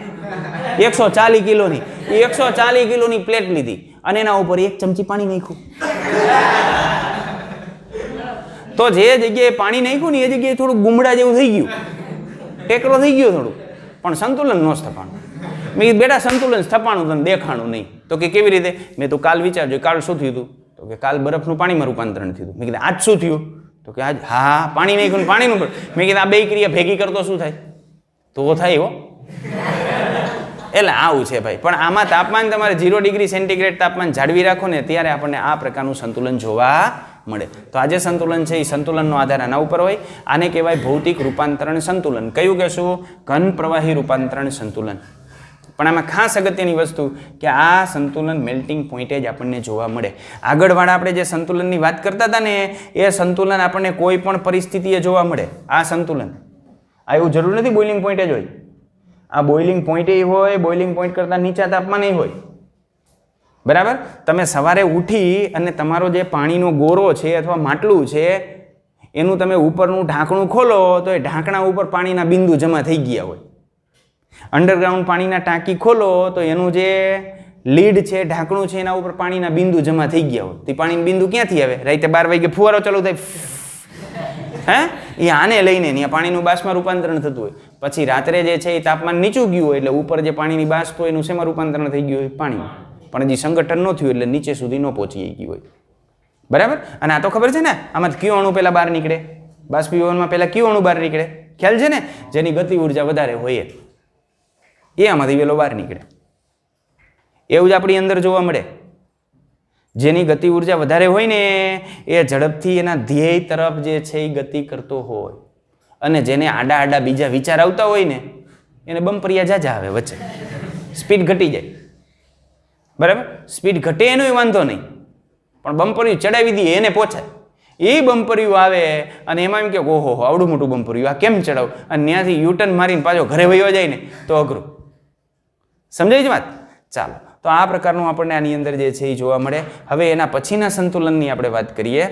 Speaker 1: 140 કિલોની, એ 140 કિલોની પ્લેટ લીધી અને એના ઉપર 1 ચમચી પાણી નાખ્યું. તો જે જગ્યાએ પાણી નાખ્યું ને એ જગ્યાએ થોડું ગુમડા જેવું થઈ ગયું, ટેકરો થઈ ગયો થોડું, પણ સંતુલન ન સ્થપાણું. મેં કીધું બેટા સંતુલન સ્થપાણું તને દેખાણું નહીં. તો કે કેવી રીતે? મેં તો કાલ વિચારજો, કાલ શું થયું હતું? તો કે કાલ બરફનું પાણીમાં રૂપાંતરણ થયું હતું. મેં કીધું આજ શું થયું? તો કે આજ હા પાણી નાખ્યું ને પાણીનું. મેં કીધું આ બે ક્રિયા ભેગી કરતો શું થાય? તો થાય હો. એટલે આવું છે ભાઈ. પણ આમાં તાપમાન તમારે 0 ડિગ્રી સેન્ટીગ્રેડ તાપમાન જાળવી રાખો ને ત્યારે આપણને આ પ્રકારનું સંતુલન જોવા મળે. તો આ જે સંતુલન છે એ સંતુલનનો આધાર આના ઉપર હોય. આને કહેવાય ભૌતિક રૂપાંતરણ સંતુલન. કયું કહેશું? ઘન પ્રવાહી રૂપાંતરણ સંતુલન. પણ આમાં ખાસ અગત્યની વસ્તુ કે આ સંતુલન મેલ્ટિંગ પોઈન્ટે જ આપણને જોવા મળે. આગળવાળા આપણે જે સંતુલનની વાત કરતા હતા ને એ સંતુલન આપણને કોઈ પણ પરિસ્થિતિએ જોવા મળે. આ સંતુલન આ એવું જરૂર નથી બોઇલિંગ પોઈન્ટે જ હોય. આ બોઇલિંગ પોઈન્ટે હોય, બોઇલિંગ પોઈન્ટ કરતાં નીચા તાપમાને હોય. બરાબર? તમે સવારે ઉઠી અને તમારો જે પાણીનો ગોરો છે અથવા માટલું છે એનું તમે ઉપરનું ઢાંકણું ખોલો તો એ ઢાંકણા ઉપર પાણીના બિંદુ જમા થઈ ગયા હોય. અંડરગ્રાઉન્ડ પાણીના ટાંકી ખોલો તો એનું જે લીડ છે, ઢાંકણું છે, એના ઉપર પાણીના બિંદુ જમા થઈ ગયા હોય. તો પાણીના બિંદુ ક્યાંથી આવે? રાતે 12 વાગે ફુવારો ચાલુ થાય, હે એ આને લઈને ત્યાં પાણીનું બાષ્પમાં રૂપાંતરણ થતું હોય. પછી રાત્રે જે છે એ તાપમાન નીચું ગયું હોય એટલે ઉપર જે પાણીની બાષ્પ હોય એનું શેમાં રૂપાંતરણ થઈ ગયું હોય? પાણીમાં. પણ હજી સંગઠન ન થયું એટલે નીચે સુધી ન પહોંચી ગયું હોય. બરાબર? અને આ તો ખબર છે ને આમાંથી કયો અણુ પહેલા બહાર નીકળે? બાષ્પીભવનમાં પહેલા કયો અણુ બહાર નીકળે? ખ્યાલ છે ને? જેની ગતિ ઉર્જા વધારે હોય એ આમાંથી વહેલો બહાર નીકળે. એવું જ આપણી અંદર જોવા મળે. જેની ગતિ ઉર્જા વધારે હોય ને એ ઝડપથી એના ધ્યેય તરફ જે છે એ ગતિ કરતો હોય, અને જેને આડા આડા બીજા વિચાર આવતા હોય ને એને બમ્પરિયા જાજા આવે વચ્ચે, સ્પીડ ઘટી જાય. બરાબર? સ્પીડ ઘટે એનો વાંધો નહીં, પણ બમ્પરિયું ચડાવી દઈએ એને પહોંચાય. એ બમ્પરિયું આવે અને એમાં એમ કે ઓહો આવડું મોટું બમ્પરિયું આ કેમ ચડાવું, અને ત્યાંથી યુટર્ન મારીને પાછો ઘરે વયો જાય ને તો અઘરું. સમજાય છે વાત? ચાલો, તો આ પ્રકારનું આપણને આની અંદર જે છે એ જોવા મળે. હવે એના પછીના સંતુલનની આપણે વાત કરીએ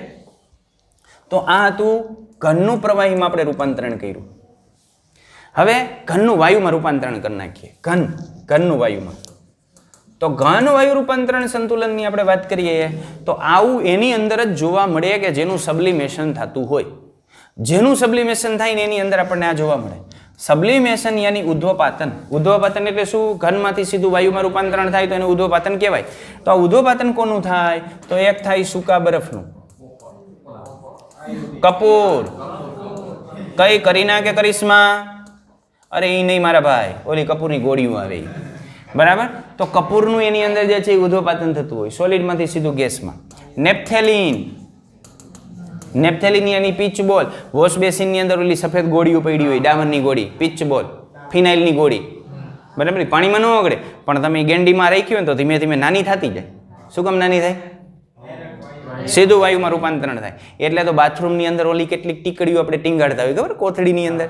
Speaker 1: તો આ હતું ઘનનું પ્રવાહીમાં આપણે રૂપાંતરણ કર્યું. હવે ઘનનું વાયુમાં રૂપાંતરણ કરી નાખીએ. ઘનનું વાયુમાં. તો ઘન વાયુ રૂપાંતરણ સંતુલનની આપણે વાત કરીએ તો આવું એની અંદર જ જોવા મળે કે જેનું સબ્લિમેશન થતું હોય. જેનું સબ્લિમેશન થાય ને એની અંદર આપણને આ જોવા મળે. સબ્લિમેશન યાની ઉદ્ધોપાતન. ઉદ્ધોપાતન એટલે શું? ઘનમાંથી સીધું વાયુમાં રૂપાંતરણ થાય તો એને ઉદ્ધોપાતન કહેવાય. તો આ ઉદ્ધોપાતન કોનું થાય? તો એક થાય સૂકા બરફનું. કપૂર. કઈ કરીના કે કરિશ્મા? અરે એ નહીં મારા ભાઈ, ઓલી કપૂરની ગોળીઓ આવે. બરાબર? તો કપૂરનું એની અંદર જે છે એ ઉદ્ધોપાતન થતું હોય સોલિડમાંથી સીધું ગેસમાં. નેપ્થેલિન. નેપ્થેલિન એની પિચ બોલ. વોશ બેસિનની અંદર ઓલી સફેદ ગોળીઓ પડી હોય, ડામરની ગોળી, પિચ બોલ, ફિનાઇલની ગોળી. બરાબર? પાણીમાં ન ઓગળે પણ તમે ગેંડીમાં રાખી હોય ને તો ધીમે ધીમે નાની થતી જાય. શું કામ નાની થાય? સીધું વાયુમાં રૂપાંતરણ થાય. એટલે તો બાથરૂમની અંદર ઓલી કેટલીક ટીકડીઓ આપણે ટીંગાડતા હોય ખબર? કોથળીની અંદર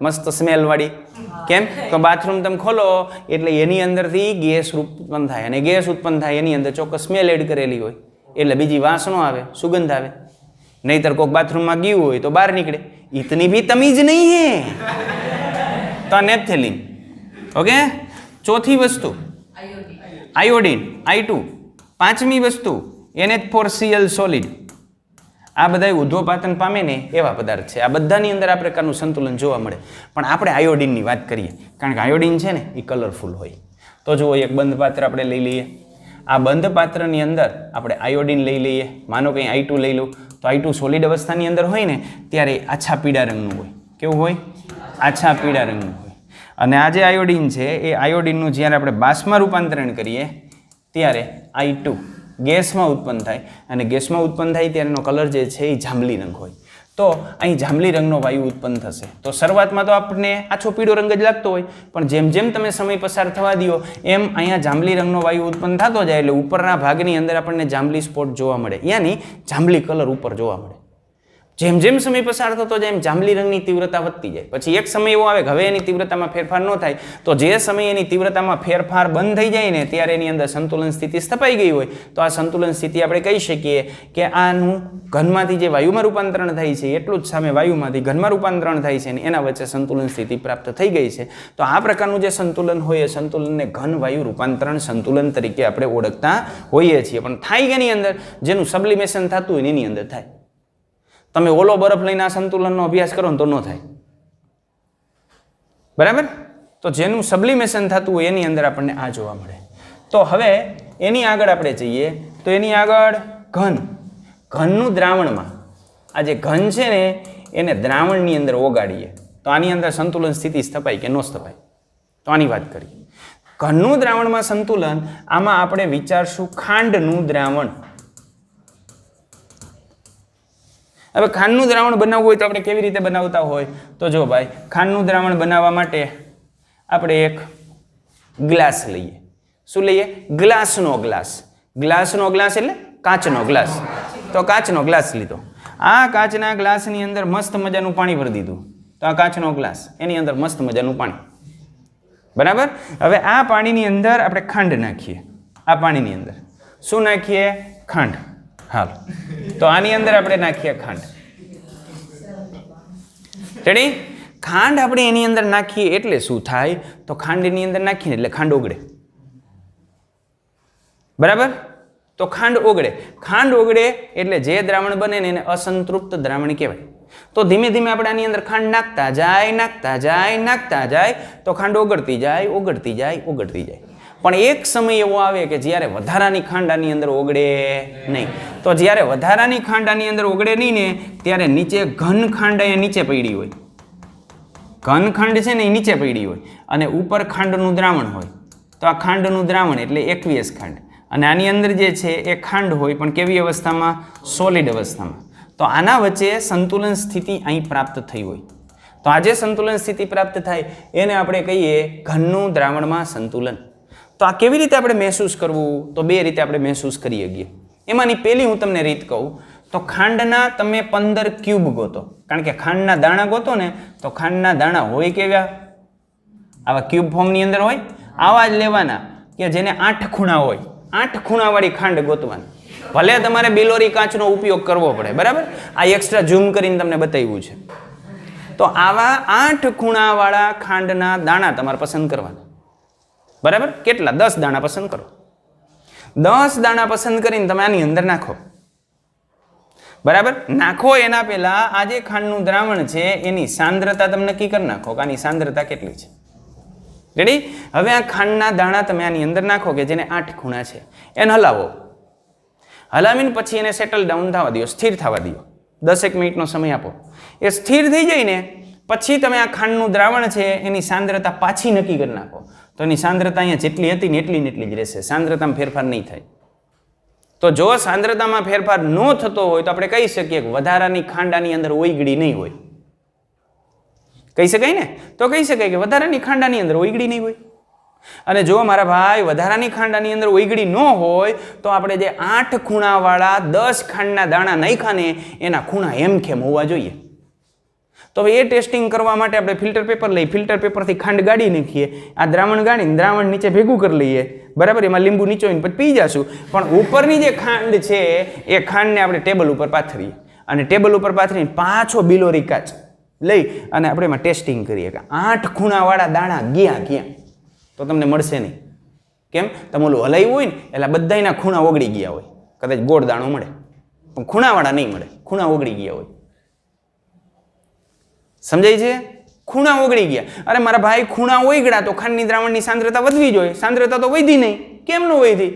Speaker 1: મસ્ત સ્મેલ વાળી. કેમ? તો બાથરૂમ તમે ખોલો એટલે એની અંદરથી ગેસ ઉત્પન્ન થાય, અને ગેસ ઉત્પન્ન થાય એની અંદર ચોક્કસ સ્મેલ એડ કરેલી હોય એટલે બીજી વાસ ન આવે, સુગંધ આવે. નહીતર કોઈક બાથરૂમમાં ગયું હોય તો બહાર નીકળે. ઇતની ભી તમીજ નહીં હે. તો નેપ્થેલિન. ઓકે. ચોથી વસ્તુ આયોડીન, I2. પાંચમી વસ્તુ NH4Cl સોલિડ. આ બધા ઉદ્ધોપાતન પામે ને એવા પદાર્થ છે. આ બધાની અંદર આ પ્રકારનું સંતુલન જોવા મળે. પણ આપણે આયોડીનની વાત કરીએ કારણ કે આયોડીન છે ને એ કલરફુલ હોય. તો જુઓ એક બંધ પાત્ર આપણે લઈ લઈએ. આ બંધ પાત્રની અંદર આપણે આયોડીન લઈ લઈએ. માનો કે I2 લઈ લો તો I2 સોલિડ અવસ્થાની અંદર હોય ને ત્યારે આછા પીળા રંગનું હોય. કેવું હોય? આછા પીળા રંગનું હોય. અને આ જે આયોડીન છે એ આયોડીનનું જ્યારે આપણે બાષ્પમાં રૂપાંતરણ કરીએ ત્યારે I2 ગેસમાં ઉત્પન્ન થાય, અને ગેસમાં ઉત્પન્ન થાય ત્યારે એનો કલર જે છે એ જાંબલી રંગ હોય. તો અહીં જાંબલી રંગનો વાયુ ઉત્પન્ન થશે. તો શરૂઆતમાં તો આપણને આછો પીળો રંગ જ લાગતો હોય, પણ જેમ જેમ તમે સમય પસાર થવા દો એમ અહીંયા જાંબલી રંગનો વાયુ ઉત્પન્ન થતો જાય એટલે ઉપરના ભાગની અંદર આપણને જાંબલી સ્પોટ જોવા મળે, યાની જાંબલી કલર ઉપર જોવા મળે. જેમ જેમ સમય પસાર થતો જાય એમ જાંબલી રંગની તીવ્રતા વધતી જાય. પછી એક સમય એવો આવે કે હવે એની તીવ્રતામાં ફેરફાર ન થાય, તો જે સમયે એની તીવ્રતામાં ફેરફાર બંધ થઈ જાય ને ત્યારે એની અંદર સંતુલન સ્થિતિ સ્થપાઈ ગઈ હોય તો આ સંતુલન સ્થિતિ આપણે કહી શકીએ કે આનું ઘનમાંથી જે વાયુમાં રૂપાંતરણ થાય છે એટલું જ સામે વાયુમાંથી ઘનમાં રૂપાંતરણ થાય છે અને એના વચ્ચે સંતુલન સ્થિતિ પ્રાપ્ત થઈ ગઈ છે. તો આ પ્રકારનું જે સંતુલન હોય એ સંતુલનને ઘન વાયુ રૂપાંતરણ સંતુલન તરીકે આપણે ઓળખતા હોઈએ છીએ. પણ થાય એની અંદર જેનું સબ્લિમેશન થતું હોય એની અંદર થાય. તમે ઓલો બરફ લઈને આ સંતુલનનો અભ્યાસ કરો ને તો ન થાય, બરાબર? તો જેનું સબ્લિમેશન થતું હોય એની અંદર આપણને આ જોવા મળે. તો હવે એની આગળ આપણે જઈએ તો એની આગળ ઘનનું દ્રાવણમાં આ જે ઘન છે ને એને દ્રાવણની અંદર ઓગાડીએ તો આની અંદર સંતુલન સ્થિતિ સ્થપાય કે ન સ્થપાય? તો આની વાત કરીએ. ઘનનું દ્રાવણમાં સંતુલન, આમાં આપણે વિચારશું ખાંડનું દ્રાવણ. હવે ખાંડનું દ્રાવણ બનાવવું હોય તો આપણે કેવી રીતે બનાવતા હોય? તો જો ભાઈ, ખાંડનું દ્રાવણ બનાવવા માટે આપણે એક ગ્લાસ લઈએ. શું લઈએ? ગ્લાસનો ગ્લાસ. ગ્લાસનો ગ્લાસ એટલે કાચનો ગ્લાસ. તો કાચનો ગ્લાસ લીધો. આ કાચના ગ્લાસની અંદર મસ્ત મજાનું પાણી ભરી દીધું. તો આ કાચનો ગ્લાસ, એની અંદર મસ્ત મજાનું પાણી, બરાબર? હવે આ પાણીની અંદર આપણે ખાંડ નાખીએ. આ પાણીની અંદર શું નાખીએ? ખાંડ. હાલ, તો આની અંદર આપણે નાખીએ ખાંડ. રેડી? ખાંડ આપણે એની અંદર નાખીએ એટલે શું થાય? તો ખાંડ એની અંદર નાખીએ એટલે ખાંડ ઓગળે, બરાબર? તો ખાંડ ઓગળે. ખાંડ ઓગળે એટલે જે દ્રાવણ બને ને એને અસંતૃપ્ત દ્રાવણ કહેવાય. તો ધીમે ધીમે આપણે આની અંદર ખાંડ નાખતા જાય તો ખાંડ ઓગળતી જાય. પણ એક સમય એવો આવે કે જ્યારે વધારાની ખાંડ આની અંદર ઓગળે નહીં. તો જ્યારે વધારાની ખાંડ આની અંદર ઓગળે નહીં ને ત્યારે નીચે ઘન ખાંડ અહીંયા નીચે પડી હોય. ઘન ખાંડ છે ને એ નીચે પડી હોય અને ઉપર ખાંડનું દ્રાવણ હોય. તો આ ખાંડનું દ્રાવણ એટલે એક્વિયસ ખાંડ, અને આની અંદર જે છે એ ખાંડ હોય પણ કેવી અવસ્થામાં? સોલિડ અવસ્થામાં. તો આના વચ્ચે સંતુલન સ્થિતિ અહીં પ્રાપ્ત થઈ હોય. તો આ જે સંતુલન સ્થિતિ પ્રાપ્ત થાય એને આપણે કહીએ ઘનનું દ્રાવણમાં સંતુલન. તો આ કેવી રીતે આપણે મહેસૂસ કરવું? તો બે રીતે આપણે મહેસૂસ કરી શકીએ. એમાંની પહેલી હું તમને રીત કહું તો ખાંડના તમે 15 ક્યુબ ગોતો. કારણ કે ખાંડના દાણા ગોતો ને તો ખાંડના દાણા હોય કેવા? આવા ક્યુબ ફોર્મની અંદર હોય. આવા જ લેવાના કે જેને 8 ખૂણા હોય. 8 ખૂણાવાળી ખાંડ ગોતવાની. ભલે તમારે બિલોરી કાચનો ઉપયોગ કરવો પડે, બરાબર? આ એક્સ્ટ્રા ઝૂમ કરીને તમને બતાવ્યું છે. તો આવા 8 ખૂણાવાળા ખાંડના દાણા તમારે પસંદ કરવાના, બરાબર? કેટલા? 10 દાણા પસંદ કરો. 10 દાણા પસંદ કરીને તમે આની અંદર નાખો, બરાબર? નાખો એના પહેલા આ જે ખાંડનું દ્રાવણ છે એની સાંદ્રતા તમે નક્કી કરી નાખો કે આની સાંદ્રતા કેટલી છે. રેડી? હવે આ ખાંડના દાણા તમે આની અંદર નાખો કે જેને 8 ખૂણા છે. એને હલાવો. હલાવીને પછી એને સેટલ ડાઉન થવા દો, સ્થિર થવા દો. 10 મિનિટનો સમય આપો. એ સ્થિર થઈ જાય ને પછી તમે આ ખાંડનું દ્રાવણ છે એની સાંદ્રતા પાછી નક્કી કરી નાખો. તો એની સાંદ્રતા અહીંયા જેટલી હતી ને એટલી જ રહેશે. સાંદ્રતામાં ફેરફાર નહીં થાય. તો જો સાંદ્રતામાં ફેરફાર ન થતો હોય તો આપણે કહી શકીએ કે વધારાની ખાંડ આની અંદર ઓગળી નહીં હોય. કહી શકાય ને? તો કહી શકાય કે વધારાની ખાંડ આની અંદર ઓગળી નહીં હોય. અને જો મારા ભાઈ વધારાની ખાંડ આની અંદર ઓગળી ન હોય તો આપણે જે 8 ખૂણાવાળા 10 ખાંડના દાણા નાખ્યા ને એના ખૂણા હેમખેમ હોવા જોઈએ. તો હવે એ ટેસ્ટિંગ કરવા માટે આપણે ફિલ્ટર પેપર લઈ, ફિલ્ટર પેપરથી ખાંડ ગાળી નાખીએ. આ દ્રાવણ ગાળીને દ્રાવણ નીચે ભેગું કરી લઈએ, બરાબર? એમાં લીંબુ નીચોઈને પછી પી જશું. પણ ઉપરની જે ખાંડ છે એ ખાંડને આપણે ટેબલ ઉપર પાથરીએ અને ટેબલ ઉપર પાથરીને પાછો બિલોરી કાચ લઈ અને આપણે એમાં ટેસ્ટિંગ કરીએ કે 8 ખૂણાવાળા દાણા ગયા ક્યાં? તો તમને મળશે નહીં. કેમ? તમે ઓલું હલાવ્યું હોય ને એટલે બધાના ખૂણા ઓગળી ગયા હોય. કદાચ ગોળ દાણો મળે પણ ખૂણાવાળા નહીં મળે. ખૂણા ઓગળી ગયા હોય. સમજાય છે? ખૂણા ઓગળી ગયા. અરે મારા ભાઈ, ખૂણા ઓગળ્યા તો ખાંડની દ્રાવણની સાંદ્રતા વધવી જોઈએ. સાંદ્રતા તો વધી નહીં. કેમ ન વધી?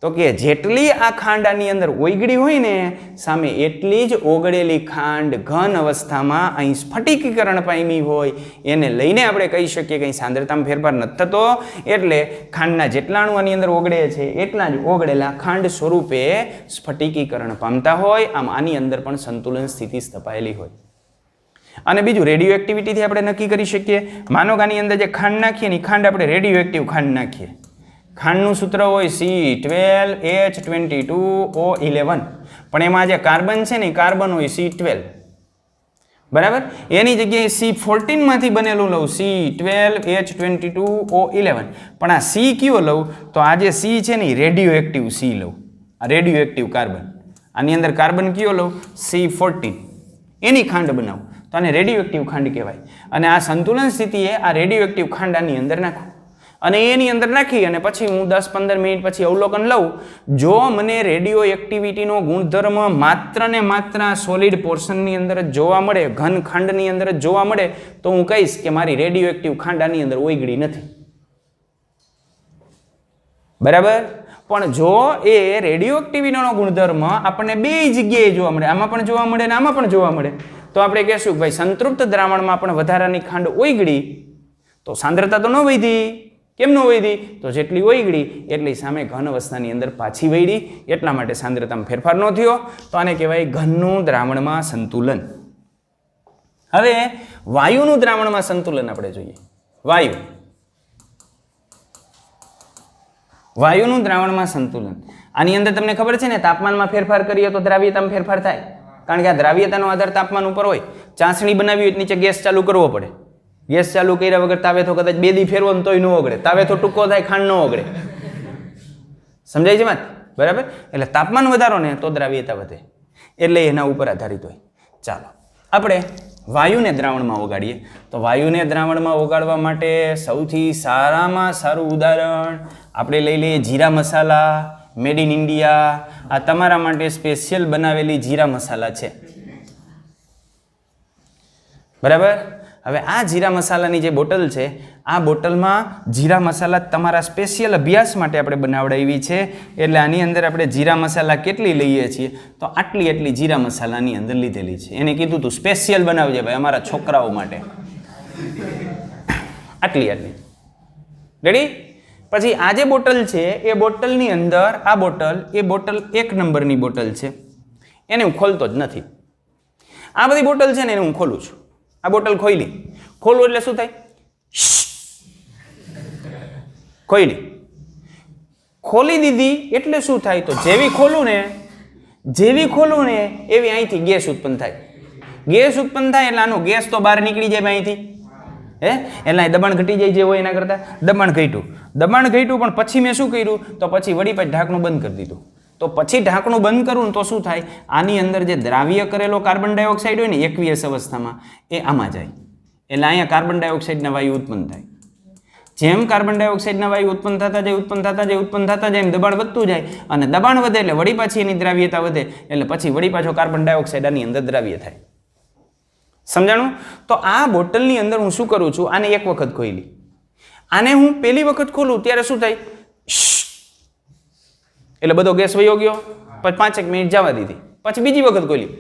Speaker 1: તો કે જેટલી આ ખાંડ આની અંદર ઓગળી હોય ને સામે એટલી જ ઓગળેલી ખાંડ ઘન અવસ્થામાં અહીં સ્ફટિકીકરણ પામી હોય. એને લઈને આપણે કહી શકીએ કે અહીં સાંદ્રતામાં ફેરફાર નથી થતો. એટલે ખાંડના જેટલા અણુ આની અંદર ઓગળે છે એટલા જ ઓગળેલા ખાંડ સ્વરૂપે સ્ફટિકીકરણ પામતા હોય. આમ આની અંદર પણ સંતુલન સ્થિતિ સ્થપાયેલી હોય. અને બીજું રેડિયો એક્ટિવિટીથી આપણે નક્કી કરી શકીએ. માનો કે આની અંદર જે ખાંડ નાખીએ ને ખાંડ આપણે રેડિયો એક્ટિવ ખાંડ નાખીએ. ખાંડનું સૂત્ર હોય C12H22O11. પણ એમાં જે કાર્બન છે ને કાર્બન હોય C12, બરાબર, એની જગ્યાએ C14 માંથી બનેલું લઉં C12H22O11, પણ આ C કયો લઉં તો આ જે C છે ને રેડિયો એક્ટિવ C લઉં, આ રેડિયો એક્ટિવ કાર્બન, આની અંદર કાર્બન કયો લઉં C14, એની ખાંડ બનાવું તો આને રેડિયો એક્ટિવ ખાંડ કહેવાય. અને આ સંતુલન સ્થિતિએ આ રેડિયો એક્ટિવ ખાંડ આની અંદર નાખું અને એની અંદર નાખી અને પછી હું 10-15 મિનિટ પછી અવલોકન લઉં. જો મને રેડિયો એક્ટિવિટીનો ગુણધર્મ માત્ર ને માત્ર સોલિડ પોર્શનની અંદર જ જોવા મળે, ઘન ખાંડની અંદર જ જોવા મળે, તો હું કહીશ કે મારી રેડિયો એક્ટિવ ખાંડ આની અંદર ઓગળી નથી. બરાબર. પણ જો એ રેડિયો એક્ટિવિટીનો ગુણધર્મ આપણને બે જગ્યાએ જોવા મળે, આમાં પણ જોવા મળે અને આમાં પણ જોવા મળે, તો આપણે કહેશું કે ભાઈ સંતૃપ્ત દ્રાવણમાં પણ વધારાની ખાંડ ઓગળી, તો સાંદ્રતા તો ન વધી. કેમ ન વધી? તો જેટલી ઓગળી એટલી સામે ઘન અવસ્થાની અંદર પાછી વળી, એટલા માટે સાંદ્રતામાં ફેરફાર ન થયો. તો આને કહેવાય ઘનનું દ્રાવણમાં સંતુલન. હવે વાયુનું દ્રાવણમાં સંતુલન આપણે જોઈએ. વાયુનું દ્રાવણમાં સંતુલન, આની અંદર તમને ખબર છે ને તાપમાનમાં ફેરફાર કરીએ તો દ્રાવ્યતામાં ફેરફાર થાય, કારણ કે આ દ્રાવ્યતાનો આધાર તાપમાન ઉપર હોય. ચાસણી બનાવી હોય નીચે ગેસ ચાલુ કરવો પડે, ગેસ ચાલુ કર્યા વગર તાવેથો કદાચ 2 દી ફેરવો ને તોય ન ઓગળે, તાવેથો ટૂંકો થાય, ખાંડ ન ઓગળે. સમજાય છે વાત? બરાબર. એટલે તાપમાન વધારો ને તો દ્રાવ્યતા વધે, એટલે એના ઉપર આધારિત હોય. ચાલો આપણે વાયુને દ્રાવણમાં ઓગાળીએ. તો વાયુને દ્રાવણમાં ઓગાળવા માટે સૌથી સારામાં સારું ઉદાહરણ આપણે લઈ લઈએ જીરા મસાલા, મેડ ઇન ઇન્ડિયા. આ તમારા માટે સ્પેશિયલ બનાવેલી જીરા મસાલા છે. બરાબર. હવે આ જીરા મસાલાની જે બોટલ છે, આ બોટલમાં જીરા મસાલા તમારા સ્પેશિયલ અભ્યાસ માટે આપણે બનાવડાવી છે. એટલે આની અંદર આપણે જીરા મસાલા કેટલી લઈએ છીએ તો આટલી જીરા મસાલાની અંદર લીધેલી છે. એને કીધું તું સ્પેશિયલ બનાવજે ભાઈ અમારા છોકરાઓ માટે, આટલી. રેડી? પછી આ જે બોટલ છે એ બોટલની અંદર આ બોટલ, એ બોટલ 1 નંબરની બોટલ છે, એને હું ખોલતો જ નથી. આ બધી બોટલ છે ને એને હું ખોલું છું. આ બોટલ ખોલી, ખોલું એટલે શું થાય? ખોલી દીધી એટલે શું થાય? તો જેવી ખોલું ને એવી અહીંથી ગેસ ઉત્પન્ન થાય. ગેસ ઉત્પન્ન થાય એટલે આનો ગેસ તો બહાર નીકળી જાય અહીંથી, એટલે દબાણ ઘટી જાય જે હોય એના કરતા. દબાણ ઘટ્યું, પણ પછી મેં શું કર્યું? તો પછી વળી પાછું ઢાંકણું બંધ કરી દીધું. તો પછી ઢાંકણું બંધ કરું ને તો શું થાય? આની અંદર જે દ્રાવ્ય કરેલો કાર્બન ડાયોક્સાઇડ હોય ને એકવીયસ અવસ્થામાં, એ આમાં જાય. એટલે અહીંયા કાર્બન ડાયોક્સાઇડના વાયુ ઉત્પન્ન થાય. જેમ કાર્બન ડાયોક્સાઇડના વાયુ ઉત્પન્ન થતા જાય એમ દબાણ વધતું જાય, અને દબાણ વધે એટલે વળી પાછી એની દ્રાવ્યતા વધે, એટલે પછી વળી પાછો કાર્બન ડાયોક્સાઇડ આની અંદર દ્રાવ્ય થાય. સમજાણું? તો આ બોટલની અંદર હું શું કરું છું? આને એક વખત ખોલી. આને હું પહેલી વખત ખોલું ત્યારે શું થાય? એટલે બધો ગેસ વયો ગયો, પછી 5 મિનિટ જવા દીધી, પછી બીજી વખત ખોલી.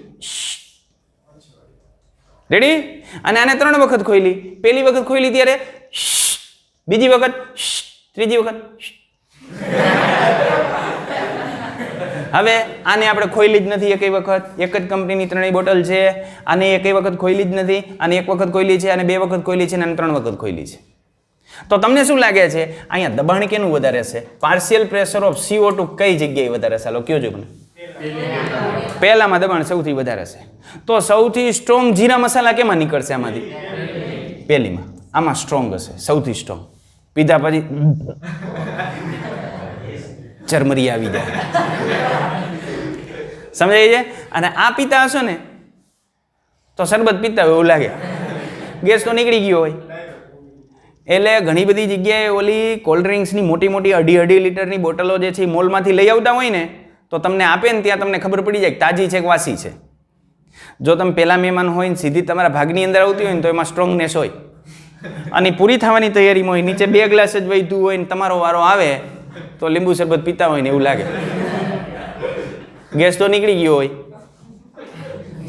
Speaker 1: રેડી? અને આને 3 વખત ખોલી. પહેલી વખત ખોલી ત્યારે, બીજી વખત, ત્રીજી વખત. હવે આને આપણે ખોલી જ નથી એકેય વખત. એક જ કંપનીની 3 બોટલ છે. આને એકેય વખત ખોલી જ નથી. આને 1 વખત ખોલી છે, આને 2 વખત ખોલી છે, અને 3 વખત ખોલી છે. તો તમને શું લાગે છે અહીંયા દબાણ કેનું વધારે છે? પાર્શિયલ પ્રેશર ઓફ CO2 કઈ જગ્યાએ વધારે છે? હાલો કયો જો મને. પહેલામાં દબાણ સૌથી વધારે છે. તો સૌથી સ્ટ્રોંગ જીરા મસાલા કેમાં નીકળશે? આમાંથી પહેલીમાં. આમાં સ્ટ્રોંગ હશે, સૌથી સ્ટ્રોંગ. પીધા પછી ચરમરી આવી જાય. સમજાય છે? અને આ પીતા હશો ને તો શરબત પીતા હોય એવું લાગે, ગેસ તો નીકળી ગયો હોય. એટલે ઘણી બધી જગ્યાએ ઓલી કોલ્ડ ડ્રિંક્સની મોટી 2.5 લીટરની બોટલો જે છે મોલમાંથી લઈ આવતા હોય ને, તો તમને આપે ને ત્યાં તમને ખબર પડી જાય તાજી છે કે વાસી છે. જો તમે પહેલા મહેમાન હોય ને સીધી તમારા ભાગની અંદર આવતી હોય ને તો એમાં સ્ટ્રોંગનેસ હોય, અને પૂરી થવાની તૈયારીમાં હોય, નીચે 2 ગ્લાસ જ વહીતું હોય ને તમારો વારો આવે તો લીંબુ શરબત પીતા હોય ને એવું લાગે, ગેસ તો નીકળી ગયો હોય.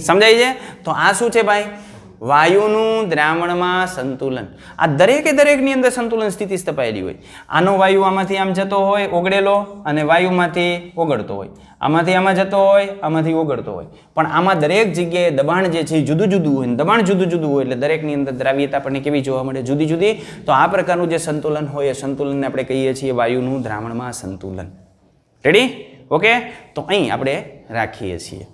Speaker 1: સમજાય છે? તો આ શું છે ભાઈ? વાયુનું દ્રાવણમાં સંતુલન. આ દરેકની અંદર સંતુલન સ્થિતિ સ્થપાયેલી હોય. આનો વાયુ આમાંથી આમ જતો હોય ઓગળેલો, અને વાયુમાંથી ઓગળતો હોય. આમાંથી આમાં જતો હોય, આમાંથી ઓગળતો હોય. પણ આમાં દરેક જગ્યાએ દબાણ જે છે જુદું જુદું હોય, દબાણ જુદું જુદું હોય, એટલે દરેકની અંદર દ્રાવ્યતા આપણને કેવી જોવા મળે? જુદી જુદી. તો આ પ્રકારનું જે સંતુલન હોય એ સંતુલનને આપણે કહીએ છીએ વાયુનું દ્રાવણમાં સંતુલન. રેડી? ઓકે. તો અહીં આપણે રાખીએ છીએ.